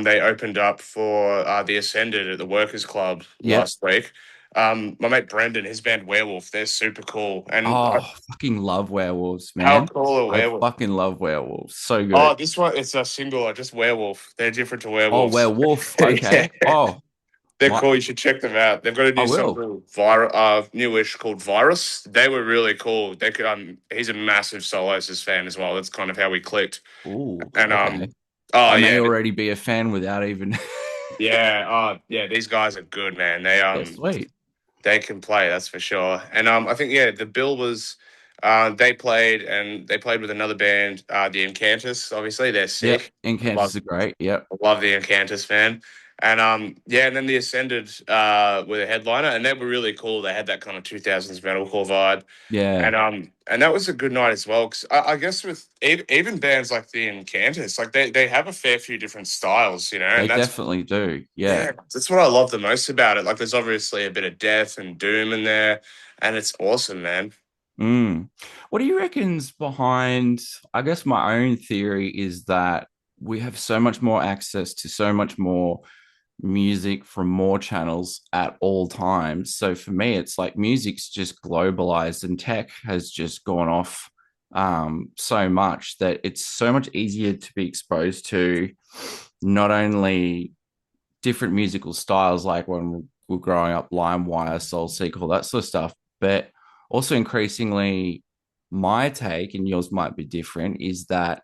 they opened up for the Ascended at the Workers Club Yep. last week. My mate Brendan, his band Werewolf, they're super cool. And Oh, fucking love werewolves, how man. cool are I Werewolf? fucking love werewolves. So Oh, good. this one, it's a single, just Werewolf. They're different to Oh, werewolves. werewolf. Yeah, Okay. Oh, they're my, cool. You should check them out. They've got a I new song will. called newish called Virus. They were really cool. They could, he's a massive Solosis fan as well. That's kind of how we clicked. Ooh, And okay. oh I may yeah, already be a fan without even. yeah, oh yeah. These guys are good, man. Yeah, sweet. They can play, that's for sure. And I think yeah, the bill was they played with another band, the Incantus. Obviously, they're Yep. sick. Love Encounters are great. Yep. love the Incantus fan. And yeah, and then the Ascended were the headliner, and they were really cool. They had that kind of 2000s metalcore vibe, Yeah, and that was a good night as well. Because I guess with even bands like the Incanters, like they have a fair few different styles, you know, they and definitely do. Yeah. yeah, that's what I love the most about it. Like, there's obviously a bit of death and doom in there, and it's awesome, man. Mm. What do you reckon's behind? I guess my own theory is that we have so much more access to so much more music from more channels at all times. So for me, it's like music's just globalized and tech has just gone off so much that it's so much easier to be exposed to not only different musical styles, like when we're growing up, LimeWire, SoulSeek, all that sort of stuff, but also increasingly, my take, and yours might be different, is that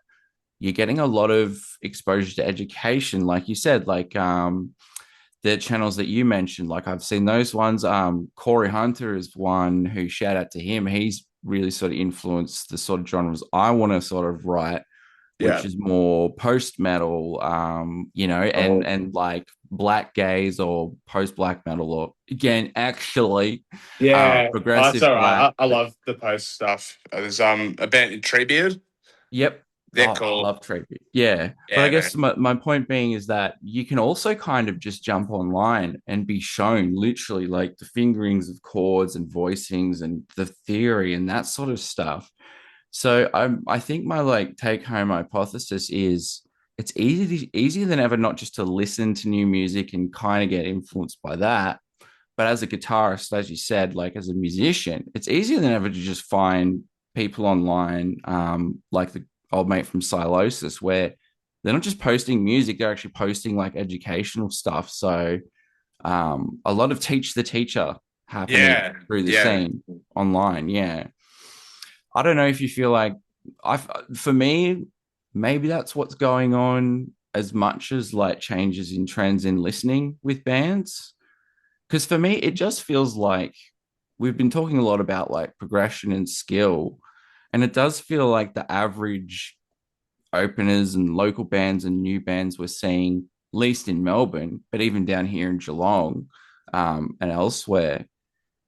you're getting a lot of exposure to education, like you said, like the channels that you mentioned, like I've seen those ones. Corey Hunter is one who, shout out to him. He's really sort of influenced the sort of genres I want to sort of write, which Yeah. is more post metal, Oh, and like black gaze or post black metal, or again, actually, yeah. Oh, that's progressive all black. right. I love the post stuff. There's a band in Treebeard. Yep. They're Oh, cool. love tribute. Yeah. But I Yeah, guess man. my point being is that you can also kind of just jump online and be shown literally like the fingerings of chords and voicings and the theory and that sort of stuff. So I think my like take home hypothesis is it's easier than ever not just to listen to new music and kind of get influenced by that, but as a guitarist, as you said, like as a musician, it's easier than ever to just find people online, like the old mate from Silosis, where they're not just posting music, they're actually posting like educational stuff. So a lot of teach the teacher happening Yeah, through the yeah, scene online. Yeah. I don't know if you feel like I, for me, maybe that's what's going on as much as like changes in trends in listening with bands. Because for me, it just feels like we've been talking a lot about like progression and skill. And it does feel like the average openers and local bands and new bands we're seeing, at least in Melbourne, but even down here in Geelong, and elsewhere,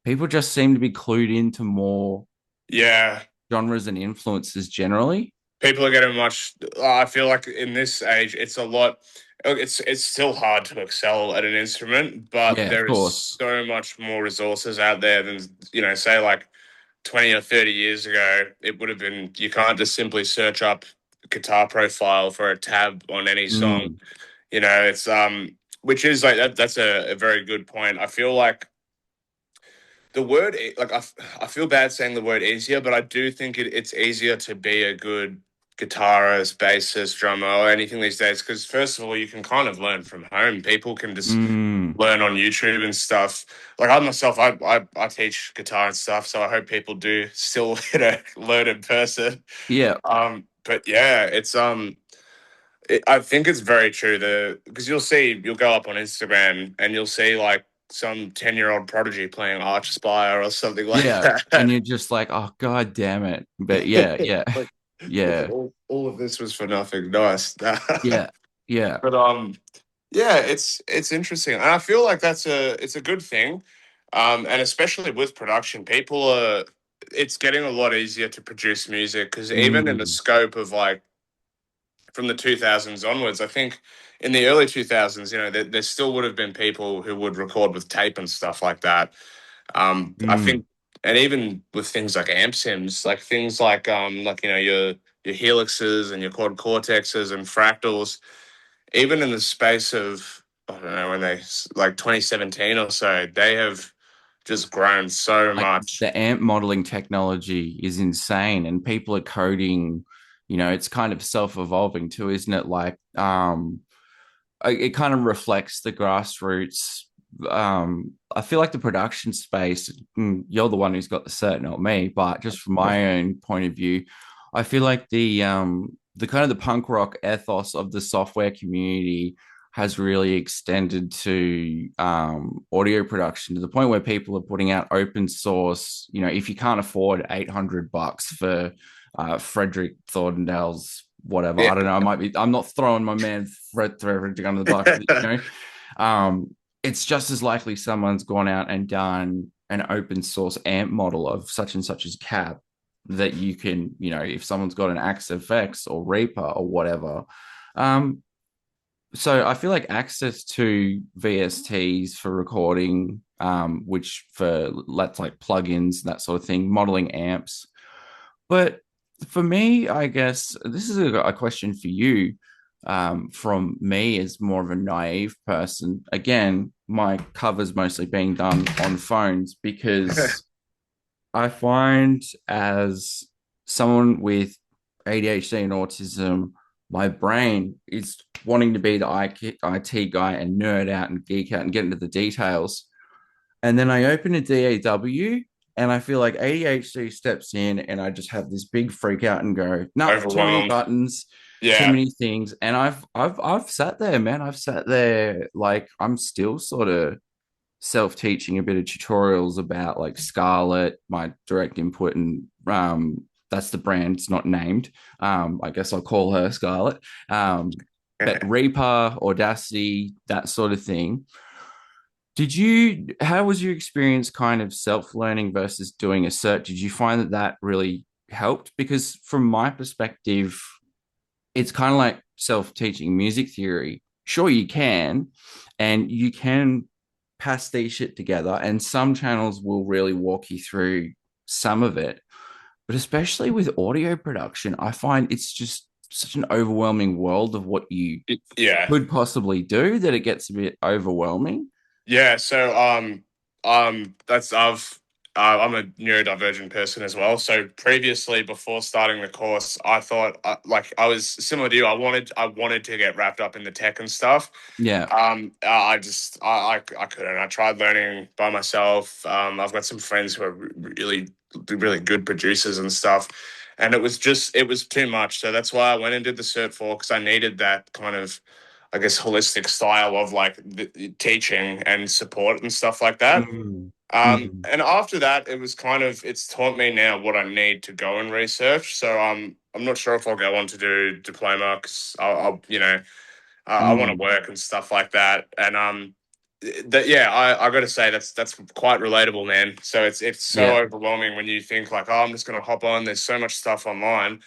people just seem to be clued into more yeah. genres and influences generally. People are getting much. I feel like in this age, it's a lot. It's still hard to excel at an instrument, but Yeah, of there is course. so much more resources out there than, say like 20 or 30 years ago. It would have been, you can't just simply search up guitar profile for a tab on any song. Mm, It's which is like that's a very good point. I feel like the word I feel bad saying the word easier, but I do think it's easier to be a good guitarist, bassist, drummer, or anything these days. Because first of all, you can kind of learn from home. People can just mm, learn on YouTube and stuff. Like I myself, I teach guitar and stuff, so I hope people do still learn in person. yeah, But yeah, I think it's very true. Because you'll go up on Instagram and you'll see like some 10-year-old prodigy playing Arch Spire or something like yeah. And that. you're just like, oh, God damn it. But yeah, yeah, like, like yeah, all of this was for nothing. Nice. yeah, yeah. But yeah, it's interesting, and I feel like it's a good thing, and especially with production, it's getting a lot easier to produce music because even in the Mm, scope of like from the 2000s onwards, I think in the early 2000s, there still would have been people who would record with tape and stuff like that. I mm, think, and even with things like amp sims, like things like your helixes and your quad cortexes and fractals, even in the space of I don't know when they like 2017 or so, they have just grown so like much. the amp modeling technology is insane and people are coding, it's kind of self-evolving too, isn't it? Like it kind of reflects the grassroots. I feel like the production space, you're the one who's got the cert, not me, but just from my own point of view, I feel like the kind of the punk rock ethos of the software community has really extended to audio production to the point where people are putting out open source. If you can't afford $800 for Frederick Thorndale's whatever, Yeah, I don't know. I'm not throwing my man Fred Thorndale under the bus, It's just as likely someone's gone out and done an open source amp model of such and such as cap that you can, if someone's got an Axe FX or Reaper or whatever. Um, so I feel like access to VSTs for recording, which for let's like plugins, that sort of thing, modeling amps. But for me, I guess this is a question for you, from me as more of a naive person. Again, my covers mostly being done on phones because I find as someone with ADHD and autism, my brain is wanting to be the IT guy and nerd out and geek out and get into the details. And then I open a DAW and I feel like ADHD steps in and I just have this big freak out and go, no, too many Overwhelmed. buttons, too Yeah. many things. And I've sat there, man. I've sat there like I'm still sort of self-teaching a bit of tutorials about like Scarlett, my direct input, and that's the brand, it's not named. I guess I'll call her Scarlett. But Reaper, Audacity, that sort of thing. How was your experience kind of self-learning versus doing a cert? Did you find that that really helped? Because from my perspective, it's kind of like self-teaching music theory. Sure, you can, and you can pass these shit together, and some channels will really walk you through some of it. But especially with audio production, I find it's just such an overwhelming world of what you Yeah. could possibly do that it gets a bit overwhelming. Yeah, so that's I'm a neurodivergent person as well. So previously, before starting the course, I thought like I was similar to you. I wanted to get wrapped up in the tech and stuff. Yeah. I just I couldn't. I tried learning by myself. I've got some friends who are really good producers and stuff, and it was too much. So that's why I went and did the Cert IV because I needed that kind of, I guess, holistic style of like the teaching and support and stuff like that. Mm. Mm. And after that, it's taught me now what I need to go and research. So I'm not sure if I'll go on to do diploma because I want to Mm. work and stuff like that. And that yeah, I got to say that's quite relatable, man. So it's so Yeah. overwhelming when you think like, oh, I'm just gonna hop on. There's so much stuff online.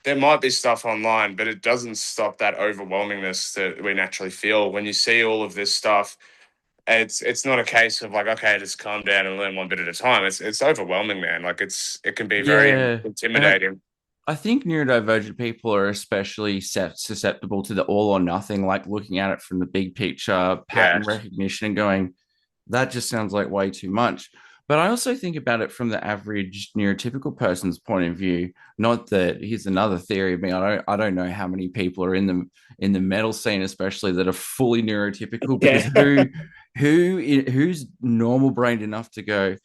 There might be stuff online, but it doesn't stop that overwhelmingness that we naturally feel when you see all of this stuff. It's not a case of like, okay, just calm down and learn one bit at a time. It's overwhelming, man. Like it can be very Yeah. And intimidating. I think neurodivergent people are especially susceptible to the all or nothing, like looking at it from the big picture, Yeah. pattern recognition, and going, that just sounds like way too much. But I also think about it from the average neurotypical person's point of view. Not that here's another theory of me. I don't know how many people are in the metal scene, especially that are fully neurotypical. Because Yeah. who's normal brained enough to go,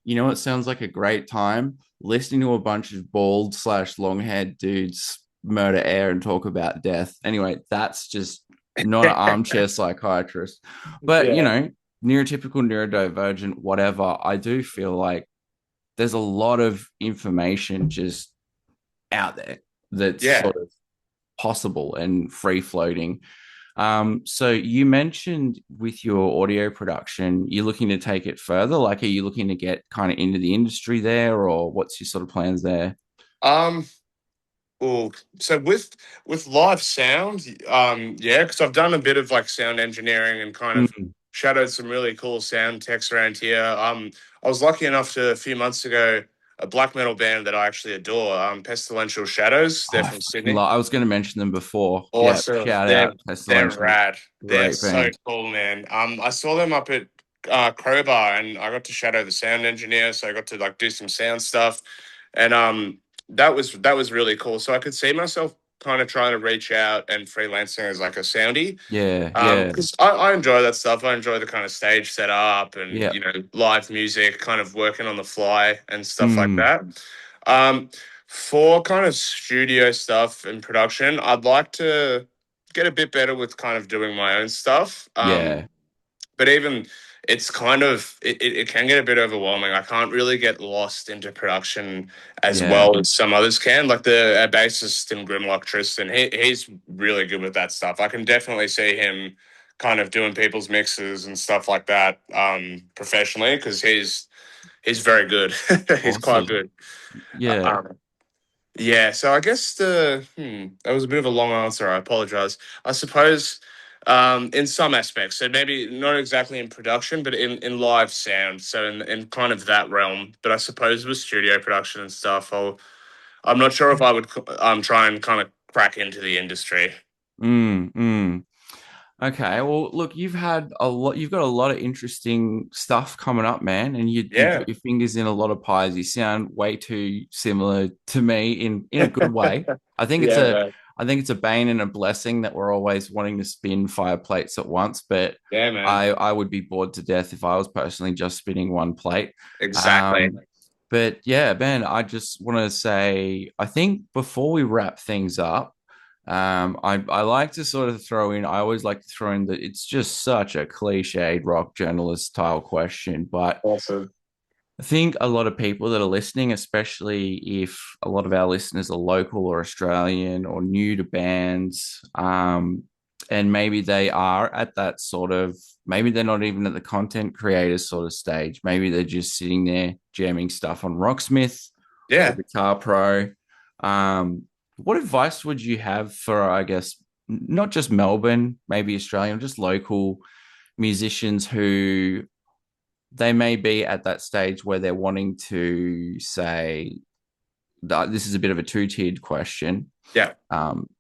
it sounds like a great time listening to a bunch of bald slash long haired dudes murder air and talk about death. Anyway, that's just not an armchair psychiatrist. But, Yeah. neurotypical, neurodivergent, whatever, I do feel like there's a lot of information just out there that's Yeah. sort of possible and free floating. So you mentioned with your audio production, you're looking to take it further. Like, are you looking to get kind of into the industry there, or what's your sort of plans there? Um, well, so with live sound, yeah, because I've done a bit of like sound engineering and kind of Mm. shadowed some really cool sound techs around here. I was lucky enough to a few months ago, a black metal band that I actually adore, Pestilential Shadows. Oh, They're I from fucking Sydney. love. I was going to mention them before. Yeah, Awesome. shout They're out they're Pestilential, rad. They're great so band. cool, man. I saw them up at Crowbar, and I got to shadow the sound engineer, so I got to like do some sound stuff, and that was really cool. So I could see myself kind of trying to reach out and freelancing as like a soundy, Yeah, yeah, because I enjoy that stuff. I enjoy the kind of stage setup and yeah. live music, kind of working on the fly and stuff like Mm, that. Um, for kind of studio stuff and production, I'd like to get a bit better with kind of doing my own stuff. yeah, But even it's kind of it can get a bit overwhelming. I can't really get lost into production as yeah. well as some others can. Like the bassist in Grimlock, Tristan, he's really good with that stuff. I can definitely see him kind of doing people's mixes and stuff like that professionally because he's very good. He's quite Awesome. good. Yeah. Um, yeah, so I guess that was a bit of a long answer. I apologize. I suppose in some aspects, so maybe not exactly in production, but in live sound, so in kind of that realm. But I suppose with studio production and stuff, I'm not sure if I would try and kind of crack into the industry. Mm. Okay, well, look, you've got a lot of interesting stuff coming up, man, and you've Yeah. got your fingers in a lot of pies. You sound way too similar to me in a good way. I think it's Yeah, a man. I think it's a bane and a blessing that we're always wanting to spin fire plates at once, but Yeah, man. I would be bored to death if I was personally just spinning one plate. Exactly. Um, but yeah, man, I just want to say, I think before we wrap things up, I like to sort of throw in, I always like to throw in that it's just such a cliched rock journalist style question, but Awesome. I think a lot of people that are listening, especially if a lot of our listeners are local or Australian or new to bands, and maybe they are at that sort of, maybe they're not even at the content creator sort of stage. Maybe they're just sitting there jamming stuff on Rocksmith or Yeah. Guitar Pro. Um, what advice would you have for, I guess, not just Melbourne, maybe Australian, just local musicians who they may be at that stage where they're wanting to say that this is a bit of a two-tiered question. Yeah.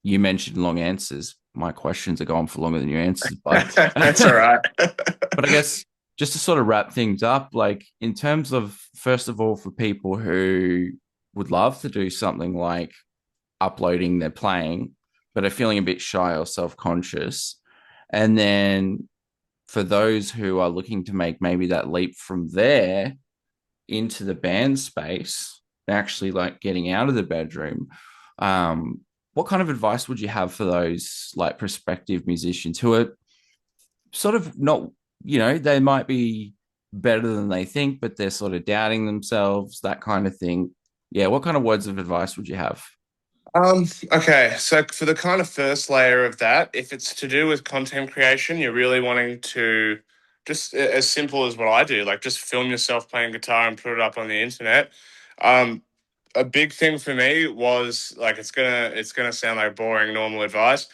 You mentioned long answers. My questions are going for longer than your answers, but That's all right. but I guess just to sort of wrap things up, like in terms of first of all, for people who would love to do something like uploading their playing, but are feeling a bit shy or self-conscious, and then for those who are looking to make maybe that leap from there into the band space, actually like getting out of the bedroom, um, what kind of advice would you have for those like prospective musicians who are sort of not, they might be better than they think, but they're sort of doubting themselves, that kind of thing? Yeah, what kind of words of advice would you have? Okay, so for the kind of first layer of that, if it's to do with content creation, you're really wanting to just as simple as what I do, like just film yourself playing guitar and put it up on the internet. Um, a big thing for me was like it's gonna sound like boring normal advice.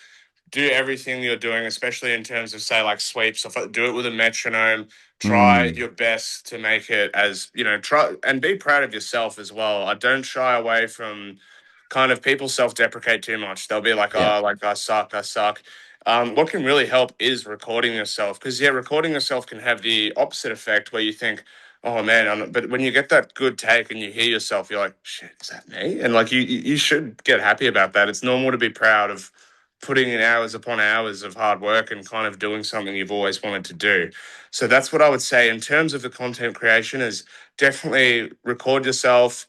Do everything you're doing, especially in terms of say like sweeps, or do it with a metronome. Try Mm, your best to make it as try and be proud of yourself as well. I don't shy away from kind of people self-deprecate too much. They'll be like, yeah. "Oh, like I suck, I suck." What can really help is recording yourself because yeah, recording yourself can have the opposite effect where you think, "Oh man," but when you get that good take and you hear yourself, you're like, "Shit, is that me?" And like you should get happy about that. It's normal to be proud of putting in hours upon hours of hard work and kind of doing something you've always wanted to do. So that's what I would say in terms of the content creation is definitely record yourself,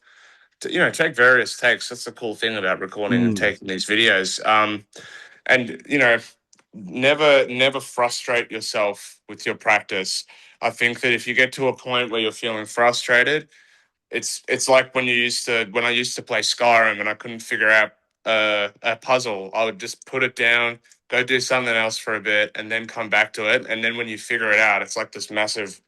take various takes. That's the cool thing about recording and Mm, taking these videos. And never frustrate yourself with your practice. I think that if you get to a point where you're feeling frustrated, it's like when I used to play Skyrim and I couldn't figure out a puzzle. I would just put it down, go do something else for a bit, and then come back to it. And then when you figure it out, it's like this massive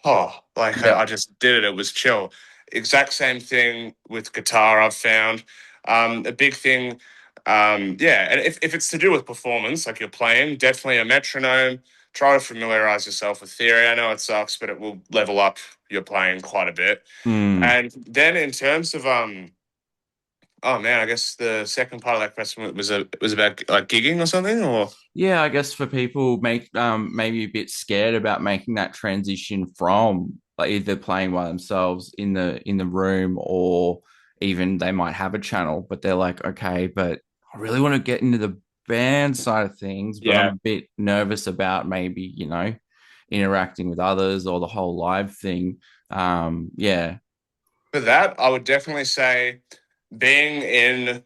like yeah. I just did it. It was chill. Exact same thing with guitar, I've found. A big thing, yeah. And if it's to do with performance, like you're playing, definitely a metronome. Try to familiarize yourself with theory. I know it sucks, but it will level up your playing quite a bit. Mm. And then in terms of oh man, I guess the second part of that question was about like gigging or something, or Yeah, I guess for people maybe a bit scared about making that transition from like either playing by themselves in the room or even they might have a channel, but they're like, okay, but I really want to get into the band side of things, but I'm yeah. a bit nervous about maybe, interacting with others or the whole live thing. Yeah. For that, I would definitely say being in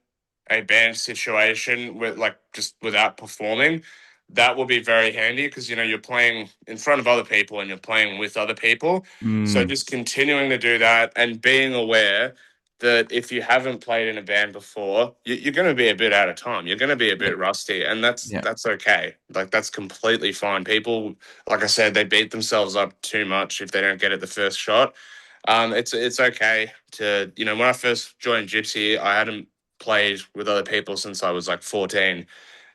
a band situation with like just without performing, that will be very handy because you're playing in front of other people and you're playing with other people. So Mm, just continuing to do that and being aware. that if you haven't played in a band before, you're going to be a bit out of time. You're going to be a Yeah. bit rusty, and Yeah. that's okay. Like that's completely fine. People, like I said, they beat themselves up too much if they don't get it the first shot. It's okay to, you know, when I first joined Gypsy, I hadn't played with other people since I was like 14,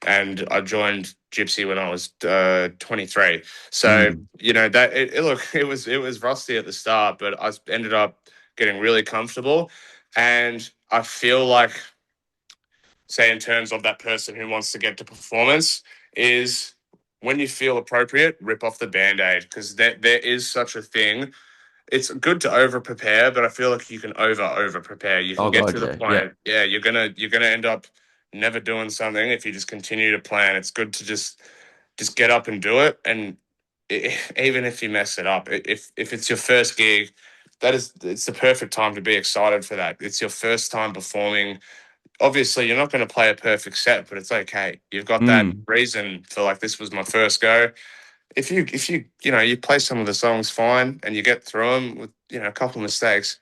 and I joined Gypsy when I was 23. So Mm. you know that look, it was rusty at the start, but I ended up getting really comfortable, and I feel like, say, in terms of that person who wants to get to performance, is when you feel appropriate, rip off the band-aid, because there is such a thing. It's good to over prepare, but I feel like you can over prepare. You can Oh get God, to the yeah. Yeah. point, yeah, you're gonna end up never doing something if you just continue to plan. It's good to just get up and do it, and even if you mess it up, if it's your first gig, it's the perfect time to be excited for that. It's your first time performing. Obviously, you're not going to play a perfect set, but it's okay. You've got that Mm. reason for like, this was my first go. If you you know, you play some of the songs fine and you get through them with, you know, a couple of mistakes,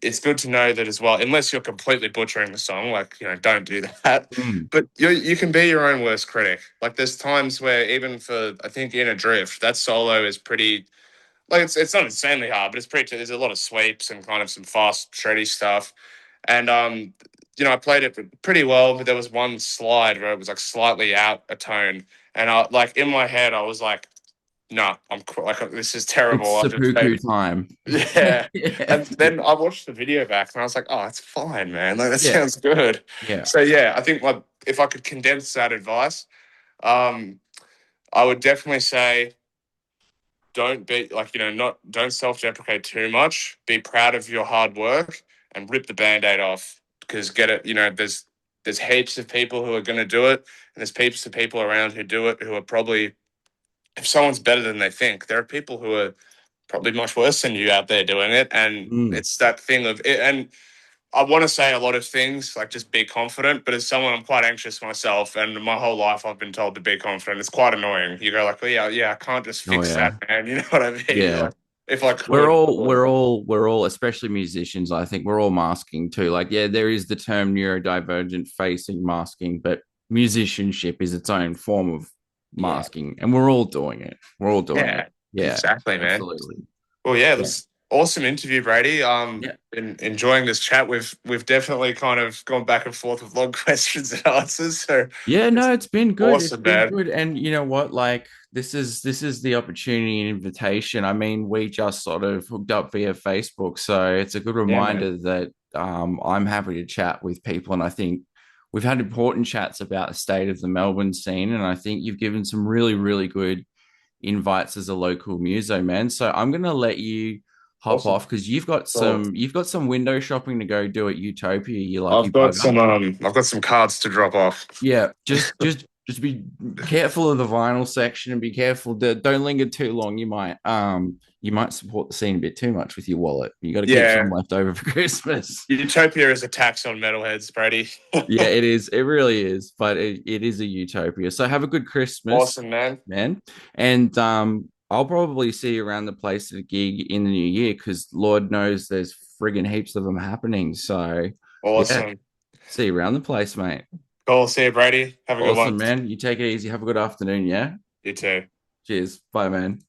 it's good to know that as well. Unless you're completely butchering the song, like, you know, don't do that. Mm. But you can be your own worst critic. Like there's times where, even for, I think, In a Drift, that solo is pretty, like, it's not insanely hard, but it's pretty. There's a lot of sweeps and kind of some fast shreddy stuff, and you know, I played it pretty well, but there was one slide where it was like slightly out a tone, and I, like, in my head, I was like, "No, like, this is terrible." It's I've just made seppuku it. time. Yeah, Yeah. and then I watched the video back, and I was like, "Oh, it's fine, man. Like that Yeah. sounds good." Yeah. So yeah, I think, like, if I could condense that advice, um, I would definitely say, don't be like, you know, not don't self-deprecate too much. Be proud of your hard work and rip the band-aid off, because, get it, you know, there's heaps of people who are going to do it, and there's heaps of people around who do it who are probably, if someone's better than they think, there are people who are probably much worse than you out there doing it. And Mm. it's that thing of it. And I want to say a lot of things, like just be confident, but as someone, I'm quite anxious myself, and my whole life I've been told to be confident. It's quite annoying. You go like, "Oh, yeah, yeah, I can't just Oh fix yeah. that, man." You know what I mean? Yeah. Like, if I we're could, I all would. we're all we're all especially musicians, I think we're all masking too. Like, yeah, there is the term neurodivergent facing masking, but musicianship is its own form of Yeah, masking, and we're all doing it. We're all doing it. yeah, Yeah, exactly, man. absolutely. Well, yeah, Yeah. that's awesome interview, Brady. Yeah. Enjoying this chat. We've definitely kind of gone back and forth with long questions and answers. So Yeah, it's no, it's been good. It's awesome, been man. good. And you know what? Like, this is the opportunity and invitation. I mean, we just sort of hooked up via Facebook. So it's a good Yeah, man. reminder that I'm happy to chat with people. And I think we've had important chats about the state of the Melbourne scene. And I think you've given some really, really good invites as a local muso, man. So I'm gonna let you hop Awesome. off because Cool. you've got some window shopping to go do at Utopia, you lucky bugger. I've got some cards to drop off. Yeah, just be careful of the vinyl section and be careful that don't linger too long. You might support the scene a bit too much with your wallet. You got to keep some Yeah. left over for Christmas. Utopia is a tax on metalheads, Brady. Yeah, it is. It really is. But it is a utopia. So have a good Christmas, Awesome, man. man. And I'll probably see you around the place at a gig in the new year because Lord knows there's friggin' heaps of them happening. So yeah, Awesome. see you around the place, mate. Cool. See you, Brady. Have a good one. Awesome, man. You take it easy. Have a good afternoon. Yeah. You too. Cheers. Bye, man.